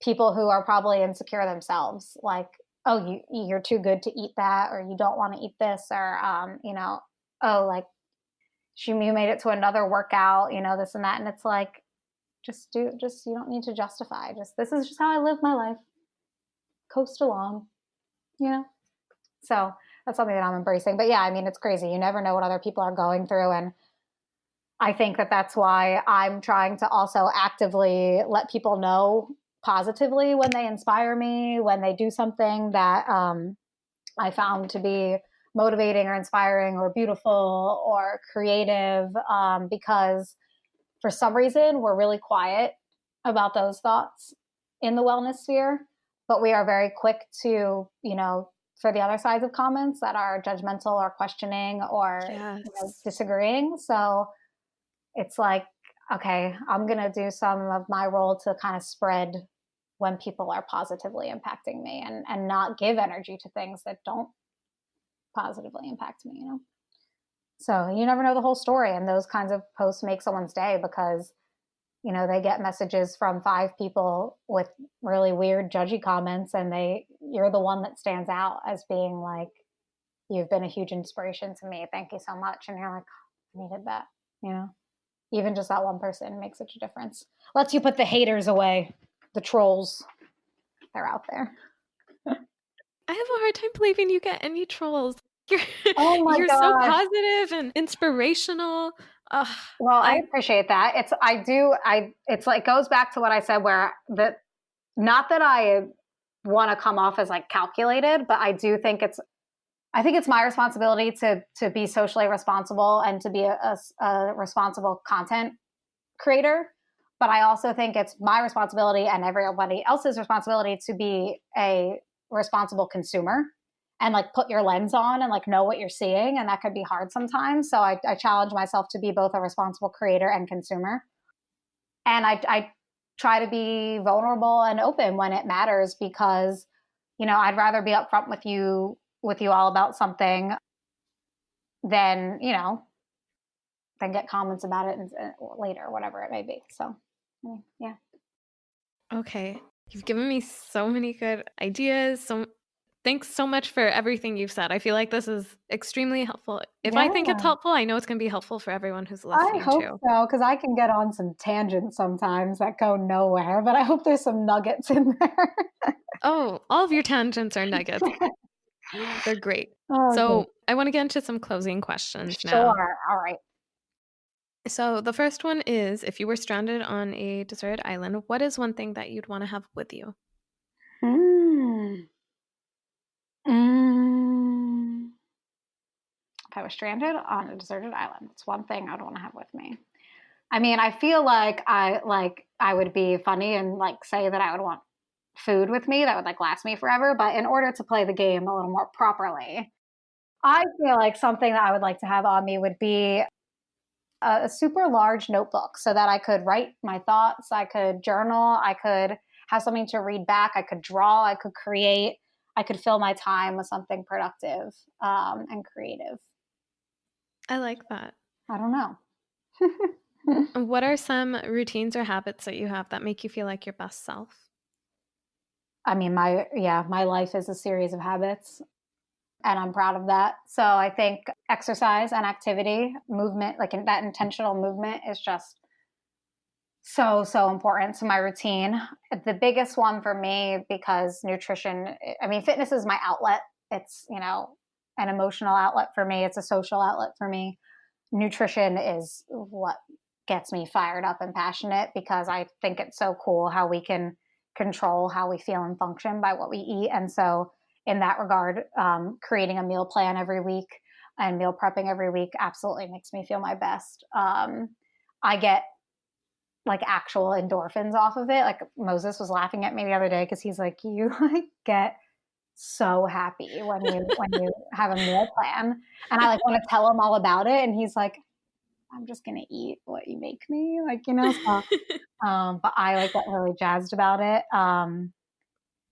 people who are probably insecure themselves. Like, oh, you're too good to eat that, or you don't want to eat this, or oh, like you made it to another workout, this and that. And it's like, just you don't need to justify. Just this is just how I live my life. Coast along, you know. So that's something that I'm embracing. But yeah, I mean, it's crazy. You never know what other people are going through, and I think that that's why I'm trying to also actively let people know positively when they inspire me, when they do something that I found to be motivating or inspiring or beautiful or creative, because for some reason we're really quiet about those thoughts in the wellness sphere, but we are very quick to, for the other sides of comments that are judgmental or questioning or Yes. disagreeing. So it's like, okay, I'm going to do some of my role to kind of spread when people are positively impacting me, and not give energy to things that don't positively impact me. So you never know the whole story, and those kinds of posts make someone's day because, they get messages from 5 people with really weird, judgy comments, and you're the one that stands out as being like, you've been a huge inspiration to me. Thank you so much. And you're like, I needed that. Even just that one person makes such a difference. Lets you put the haters away, the trolls. They're out there. I have a hard time believing you get any trolls. You're Oh my you're so gosh. positive and inspirational. Well, I I appreciate that. It's like, goes back to what I said, where not that I want to come off as like calculated, but I think it's my responsibility to be socially responsible and to be a responsible content creator. But I also think it's my responsibility and everybody else's responsibility to be a responsible consumer and like put your lens on and like know what you're seeing. And that could be hard sometimes. So I challenge myself to be both a responsible creator and consumer. And I try to be vulnerable and open when it matters, because, I'd rather be upfront with you all about something than, than get comments about it later, whatever it may be. So, yeah. Okay. You've given me so many good ideas. Thanks so much for everything you've said. I feel like this is extremely helpful. If I think it's Yeah. helpful, I know it's going to be helpful for everyone who's I listening hope too. so, because I can get on some tangents sometimes that go nowhere, but I hope there's some nuggets in there. Oh, all of your tangents are nuggets. They're great. Oh, good. So I want to get into some closing questions now. Sure. All right. So the first one is, if you were stranded on a deserted island, what is one thing that you'd want to have with you? Mm. Mm. If I was stranded on a deserted island, it's one thing I'd want to have with me. I mean, I feel like I would be funny and like say that I would want food with me that would like last me forever, but in order to play the game a little more properly, I feel like something that I would like to have on me would be a super large notebook so that I could write my thoughts, I could journal, I could have something to read back, I could draw, I could create, I could fill my time with something productive, and creative. I like that. I don't know. What are some routines or habits that you have that make you feel like your best self? I mean, my life is a series of habits, and I'm proud of that. So I think exercise and activity, movement, like that intentional movement, is just so important to my routine. The biggest one for me, because nutrition, I mean, fitness is my outlet. It's, an emotional outlet for me. It's a social outlet for me. Nutrition is what gets me fired up and passionate, because I think it's so cool how we can control how we feel and function by what we eat. And so in that regard, creating a meal plan every week and meal prepping every week absolutely makes me feel my best. I get like actual endorphins off of it. Like Moses was laughing at me the other day because he's like, you like get so happy when you have a meal plan. And I like want to tell him all about it. And he's like, I'm just gonna eat what you make me. So but I like get really jazzed about it.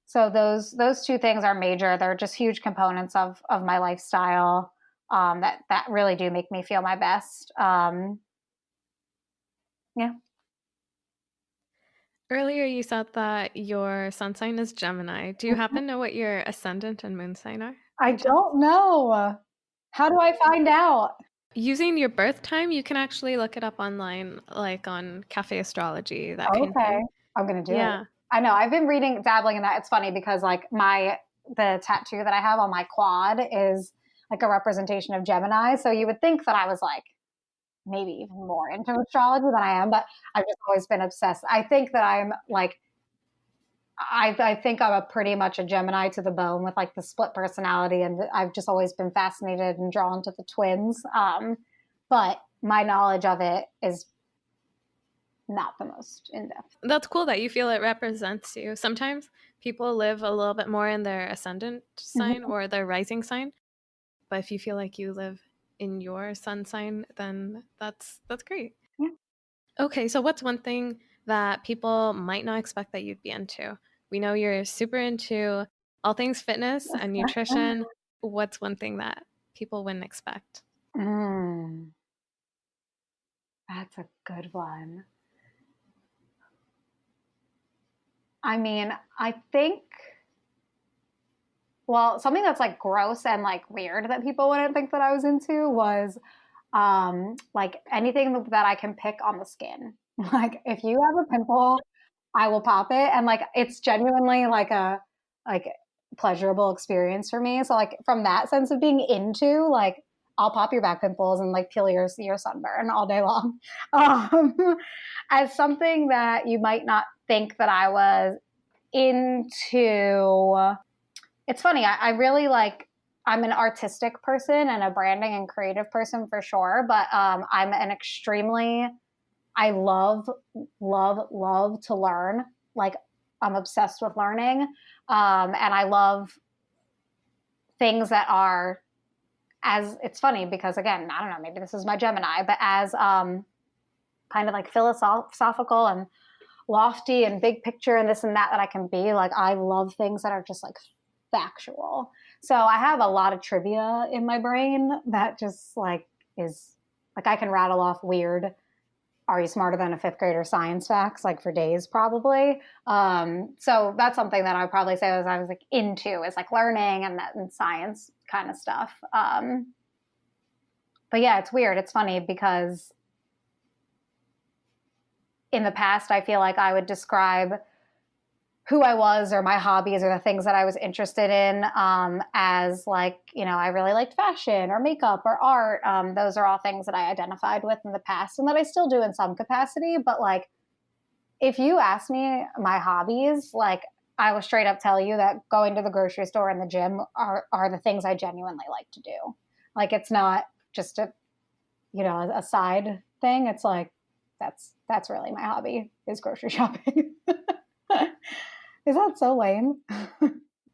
So those two things are major. They're just huge components of my lifestyle, that really do make me feel my best. Yeah. Earlier you said that your sun sign is Gemini. Do you happen to know what your ascendant and moon sign are I by chance? don't know. How do I find out? Using your birth time, you can actually look it up online, like on Cafe Astrology, that kind of Okay. thing. I'm gonna do it. Yeah. I know. I've been dabbling in that. It's funny because like the tattoo that I have on my quad is like a representation of Gemini. So you would think that I was like maybe even more into astrology than I am, but I've just always been obsessed. I think that I'm like I think I'm a pretty much a Gemini to the bone with like the split personality, and I've just always been fascinated and drawn to the twins. But my knowledge of it is not the most in depth. That's cool that you feel it represents you. Sometimes people live a little bit more in their ascendant sign Mm-hmm. or their rising sign, but if you feel like you live in your sun sign, then that's great. Yeah. Okay, so what's one thing that people might not expect that you'd be into? We know you're super into all things fitness and nutrition. What's one thing that people wouldn't expect? Mm, that's a good one. I mean, I think, well, something that's like gross and like weird that people wouldn't think that I was into was like anything that I can pick on the skin. Like if you have a pimple, I will pop it, and like it's genuinely like pleasurable experience for me. So like from that sense of being into like I'll pop your back pimples and like peel your sunburn all day long. Um, as something that you might not think that I was into. It's funny. I really like. I'm an artistic person and a branding and creative person for sure, but I'm an extremely. I love to learn. Like I'm obsessed with learning, and I love things that are as. It's funny because again, I don't know. Maybe this is my Gemini, but as kind of like philosophical and lofty and big picture and this and that I can be. Like I love things that are just like factual. So I have a lot of trivia in my brain that just like is like I can rattle off weird. Are you smarter than a fifth grader science facts like for days probably. So that's something that I would probably say was I was like into is like learning and that and science kind of stuff. But yeah, it's weird. It's funny because in the past I feel like I would describe who I was or my hobbies or the things that I was interested in as like, you know, I really liked fashion or makeup or art. Those are all things that I identified with in the past and that I still do in some capacity. But like, if you ask me my hobbies, like I will straight up tell you that going to the grocery store and the gym are the things I genuinely like to do. Like it's not just a, you know, a side thing. It's like, that's really my hobby is grocery shopping. Is that so lame?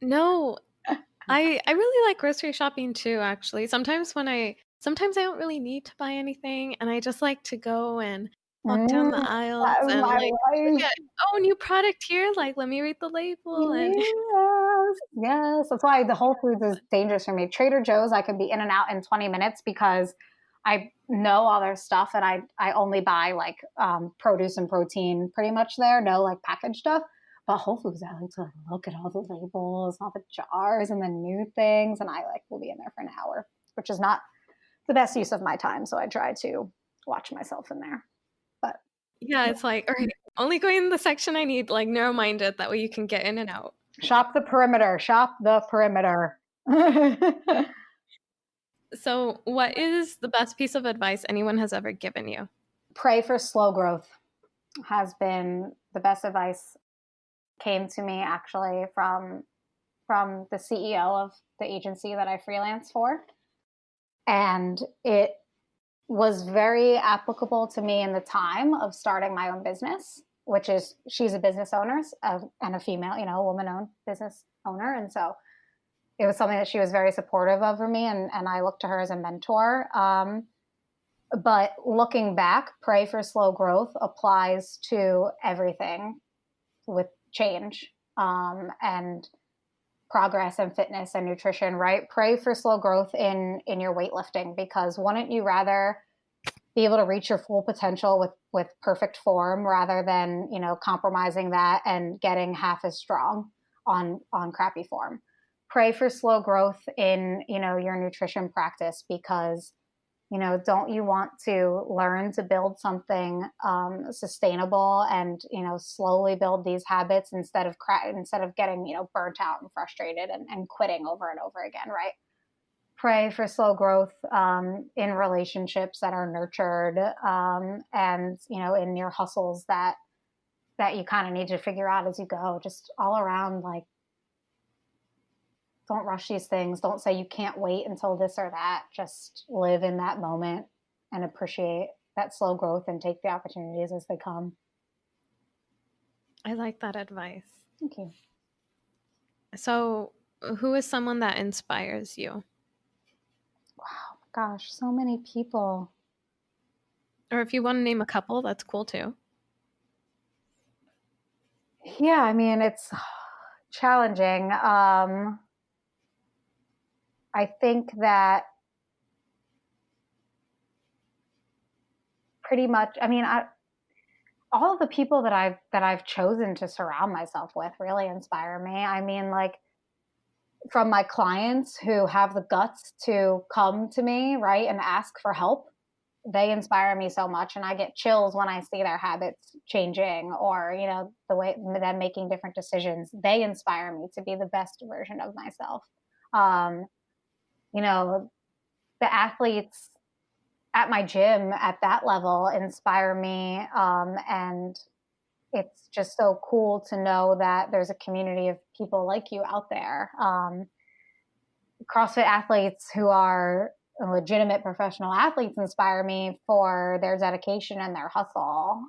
No, I really like grocery shopping too, actually. Sometimes I don't really need to buy anything and I just like to go and walk down the Mm, aisles that is and my like look life. at, oh, new product here, like let me read the label and Yes, yes. That's why the Whole Foods is dangerous for me. Trader Joe's, I can be in and out in 20 minutes because I know all their stuff and I only buy like produce and protein pretty much there, no like packaged stuff. But Whole Foods, I like to like, look at all the labels, all the jars and the new things. And I like will be in there for an hour, which is not the best use of my time. So I try to watch myself in there. But yeah, it's like, all right, only going in the section I need, like narrow-minded, that way you can get in and out. shop the perimeter, shop the perimeter. So, what is the best piece of advice anyone has ever given you? Pray for slow growth has been the best advice came to me actually from the CEO of the agency that I freelance for. And it was very applicable to me in the time of starting my own business, which is she's a business owner and a female, you know, woman owned business owner. And so it was something that she was very supportive of for me. And I looked to her as a mentor. But looking back, pray for slow growth applies to everything with change and progress and fitness and nutrition, right? Pray for slow growth in your weightlifting because wouldn't you rather be able to reach your full potential with perfect form rather than, compromising that and getting half as strong on crappy form. Pray for slow growth in, your nutrition practice, because, don't you want to learn to build something sustainable and, slowly build these habits instead of getting, burnt out and frustrated and quitting over and over again, right? Pray for slow growth in relationships that are nurtured, and in your hustles that you kind of need to figure out as you go. Just all around, like, don't rush these things. Don't say you can't wait until this or that. Just live in that moment and appreciate that slow growth and take the opportunities as they come. I like that advice. Thank you. So, who is someone that inspires you? Wow, gosh, so many people. Or if you want to name a couple, that's cool too. Yeah, I mean, it's challenging. I think that pretty much, all of the people that I've chosen to surround myself with really inspire me. I mean, like, from my clients who have the guts to come to me, right, and ask for help, they inspire me so much, and I get chills when I see their habits changing, or the way them making different decisions. They inspire me to be the best version of myself. The athletes at my gym at that level inspire me, and it's just so cool to know that there's a community of people like you out there. CrossFit athletes who are legitimate professional athletes inspire me for their dedication and their hustle.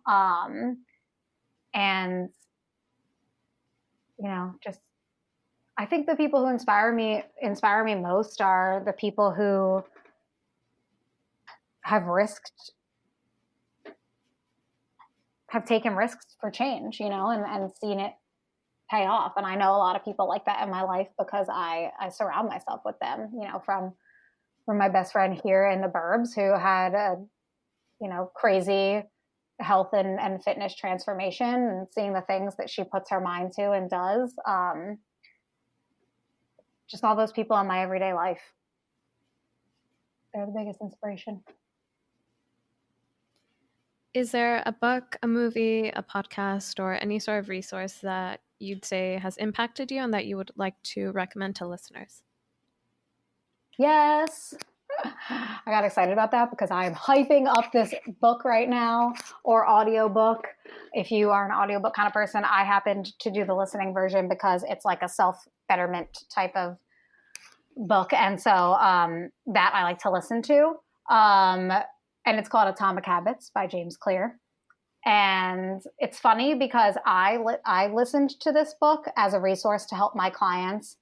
And, just, I think the people who inspire me most are the people who have taken risks for change, and seen it pay off. And I know a lot of people like that in my life because I surround myself with them, from my best friend here in the burbs who had a, crazy health and fitness transformation, and seeing the things that she puts her mind to and does. Just all those people in my everyday life. They're the biggest inspiration. Is there a book, a movie, a podcast, or any sort of resource that you'd say has impacted you and that you would like to recommend to listeners? Yes. I got excited about that because I'm hyping up this book right now, or audiobook. If you are an audiobook kind of person, I happened to do the listening version because it's like a self-betterment type of book. And so that I like to listen to. And it's called Atomic Habits by James Clear. And it's funny because I listened to this book as a resource to help my clients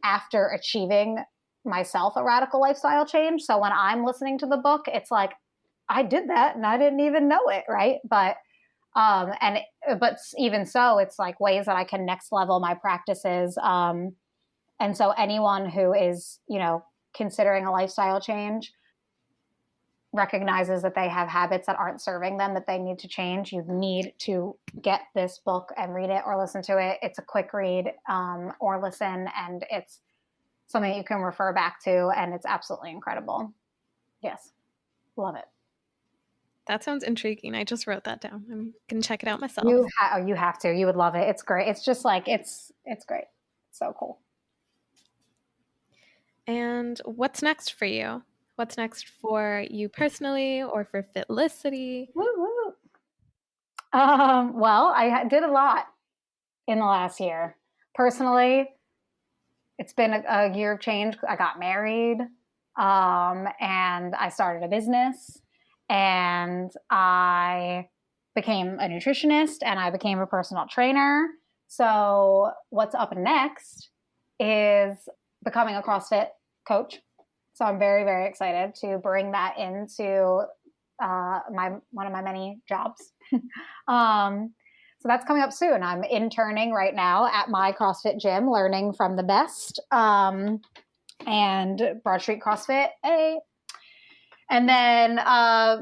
after achieving myself a radical lifestyle change. So when I'm listening to the book, it's like, I did that and I didn't even know it, right? But even so, it's like ways that I can next level my practices. And so anyone who is, considering a lifestyle change recognizes that they have habits that aren't serving them, that they need to change, you need to get this book and read it or listen to it. It's a quick read, or listen, and it's something that you can refer back to, and it's absolutely incredible. Yes. Love it. That sounds intriguing. I just wrote that down. I'm going to check it out myself. You have to. You would love it. It's great. It's just like, it's great. It's so cool. And what's next for you? What's next for you personally or for Fitlicity? Woo, woo. Well, I did a lot in the last year. Personally, it's been a year of change. I got married, and I started a business, and I became a nutritionist, and I became a personal trainer. So what's up next is becoming a CrossFit coach. So I'm very, very excited to bring that into one of my many jobs. So that's coming up soon. I'm interning right now at my CrossFit gym, learning from the best. And Broad Street CrossFit, And then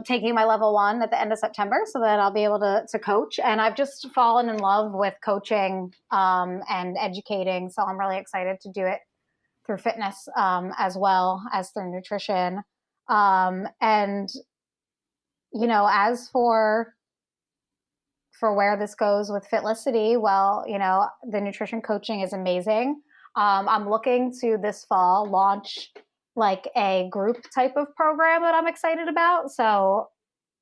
taking my level 1 at the end of September, so that I'll be able to coach. And I've just fallen in love with coaching and educating. So I'm really excited to do it through fitness as well as through nutrition. And, you know, as for where this goes with Fitlicity, well, you know, the nutrition coaching is amazing. I'm looking to this fall launch like a group type of program that I'm excited about. So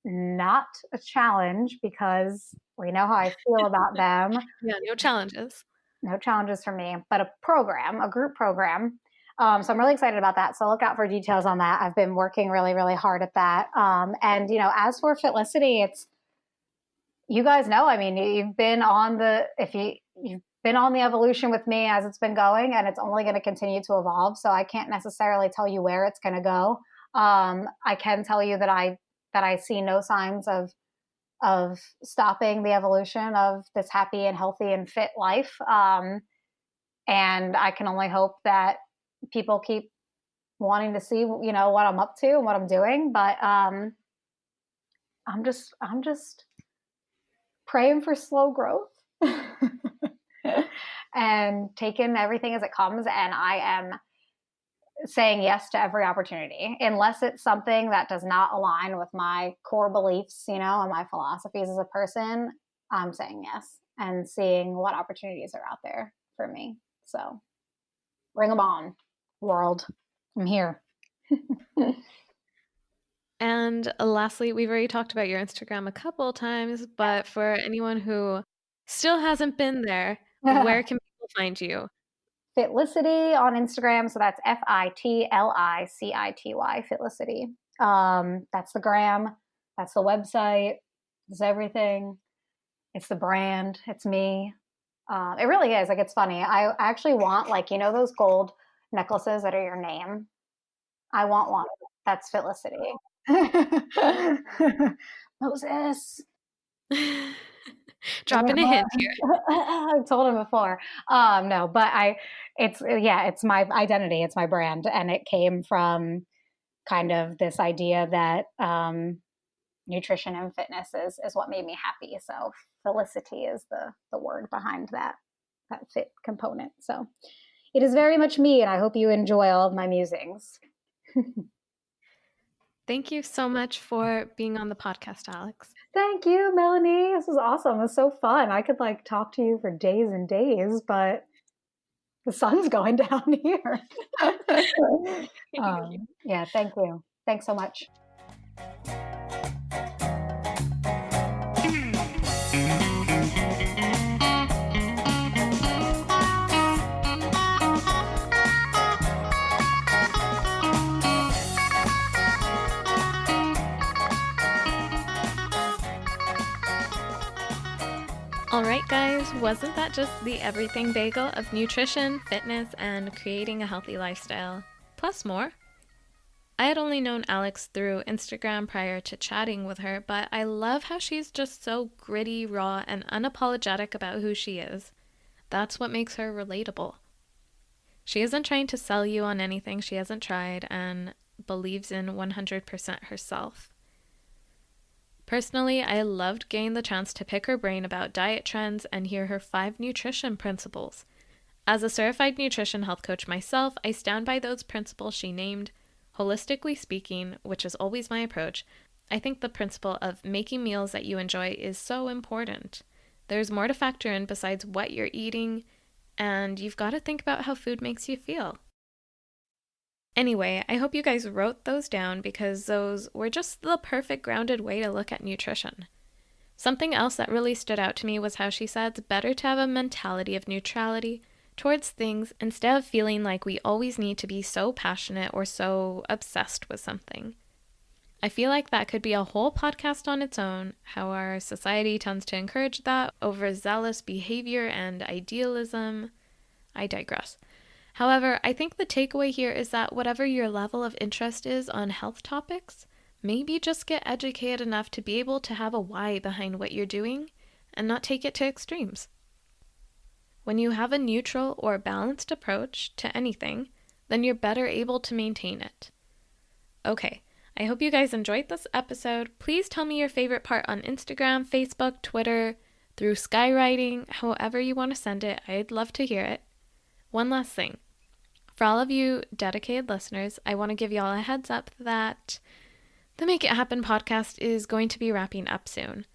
not a challenge because we know how I feel about them. Yeah, no challenges. No challenges for me, but a program, a group program. So I'm really excited about that. So look out for details on that. I've been working really, really hard at that. And, you know, as for Fitlicity, it's, you guys know, I mean, you've been on the, you've been on the evolution with me as it's been going, and it's only going to continue to evolve. So I can't necessarily tell you where it's going to go. I can tell you that I see no signs of stopping the evolution of this happy and healthy and fit life. And I can only hope that people keep wanting to see, you know, what I'm up to and what I'm doing. But I'm just praying for slow growth and taking everything as it comes. And I am saying yes to every opportunity, unless it's something that does not align with my core beliefs, you know, and my philosophies as a person. I'm saying yes and seeing what opportunities are out there for me. So bring them on, world. I'm here. And lastly, we've already talked about your Instagram a couple of times, but for anyone who still hasn't been there, where can people find you? Fitlicity on Instagram. So that's FITLICITY, Fitlicity. That's the gram. That's the website. It's everything. It's the brand. It's me. It really is. Like, it's funny. I actually want, like, you know, those gold necklaces that are your name. I want one. That's Fitlicity. Moses. Dropping a hint here. I've told him before. No, but it's my identity. It's my brand. And it came from kind of this idea that nutrition and fitness is what made me happy. So felicity is the word behind that fit component. So it is very much me, and I hope you enjoy all of my musings. Thank you so much for being on the podcast, Alex. Thank you, Melanie. This is awesome. It was so fun. I could like talk to you for days and days, but the sun's going down here. Yeah, thank you. Thanks so much. All right, guys, wasn't that just the everything bagel of nutrition, fitness, and creating a healthy lifestyle, plus more? I had only known Alex through Instagram prior to chatting with her, but I love how she's just so gritty, raw, and unapologetic about who she is. That's what makes her relatable. She isn't trying to sell you on anything she hasn't tried and believes in 100% herself. Personally, I loved getting the chance to pick her brain about diet trends and hear her 5 nutrition principles. As a certified nutrition health coach myself, I stand by those principles she named. Holistically speaking, which is always my approach, I think the principle of making meals that you enjoy is so important. There's more to factor in besides what you're eating, and you've got to think about how food makes you feel. Anyway, I hope you guys wrote those down because those were just the perfect grounded way to look at nutrition. Something else that really stood out to me was how she said it's better to have a mentality of neutrality towards things instead of feeling like we always need to be so passionate or so obsessed with something. I feel like that could be a whole podcast on its own, how our society tends to encourage that overzealous behavior and idealism. I digress. However, I think the takeaway here is that whatever your level of interest is on health topics, maybe just get educated enough to be able to have a why behind what you're doing and not take it to extremes. When you have a neutral or balanced approach to anything, then you're better able to maintain it. Okay, I hope you guys enjoyed this episode. Please tell me your favorite part on Instagram, Facebook, Twitter, through skywriting, however you want to send it. I'd love to hear it. One last thing. For all of you dedicated listeners, I want to give y'all a heads up that the Make It Happen podcast is going to be wrapping up soon.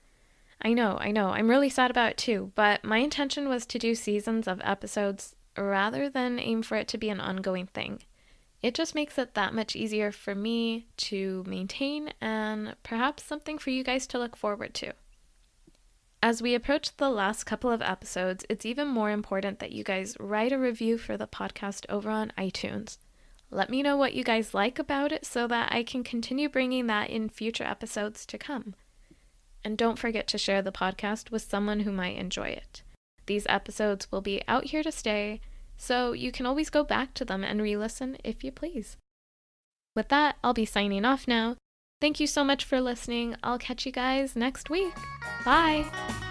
I know. I'm really sad about it too, but my intention was to do seasons of episodes rather than aim for it to be an ongoing thing. It just makes it that much easier for me to maintain and perhaps something for you guys to look forward to. As we approach the last couple of episodes, it's even more important that you guys write a review for the podcast over on iTunes. Let me know what you guys like about it so that I can continue bringing that in future episodes to come. And don't forget to share the podcast with someone who might enjoy it. These episodes will be out here to stay, so you can always go back to them and re-listen if you please. With that, I'll be signing off now. Thank you so much for listening. I'll catch you guys next week. Bye!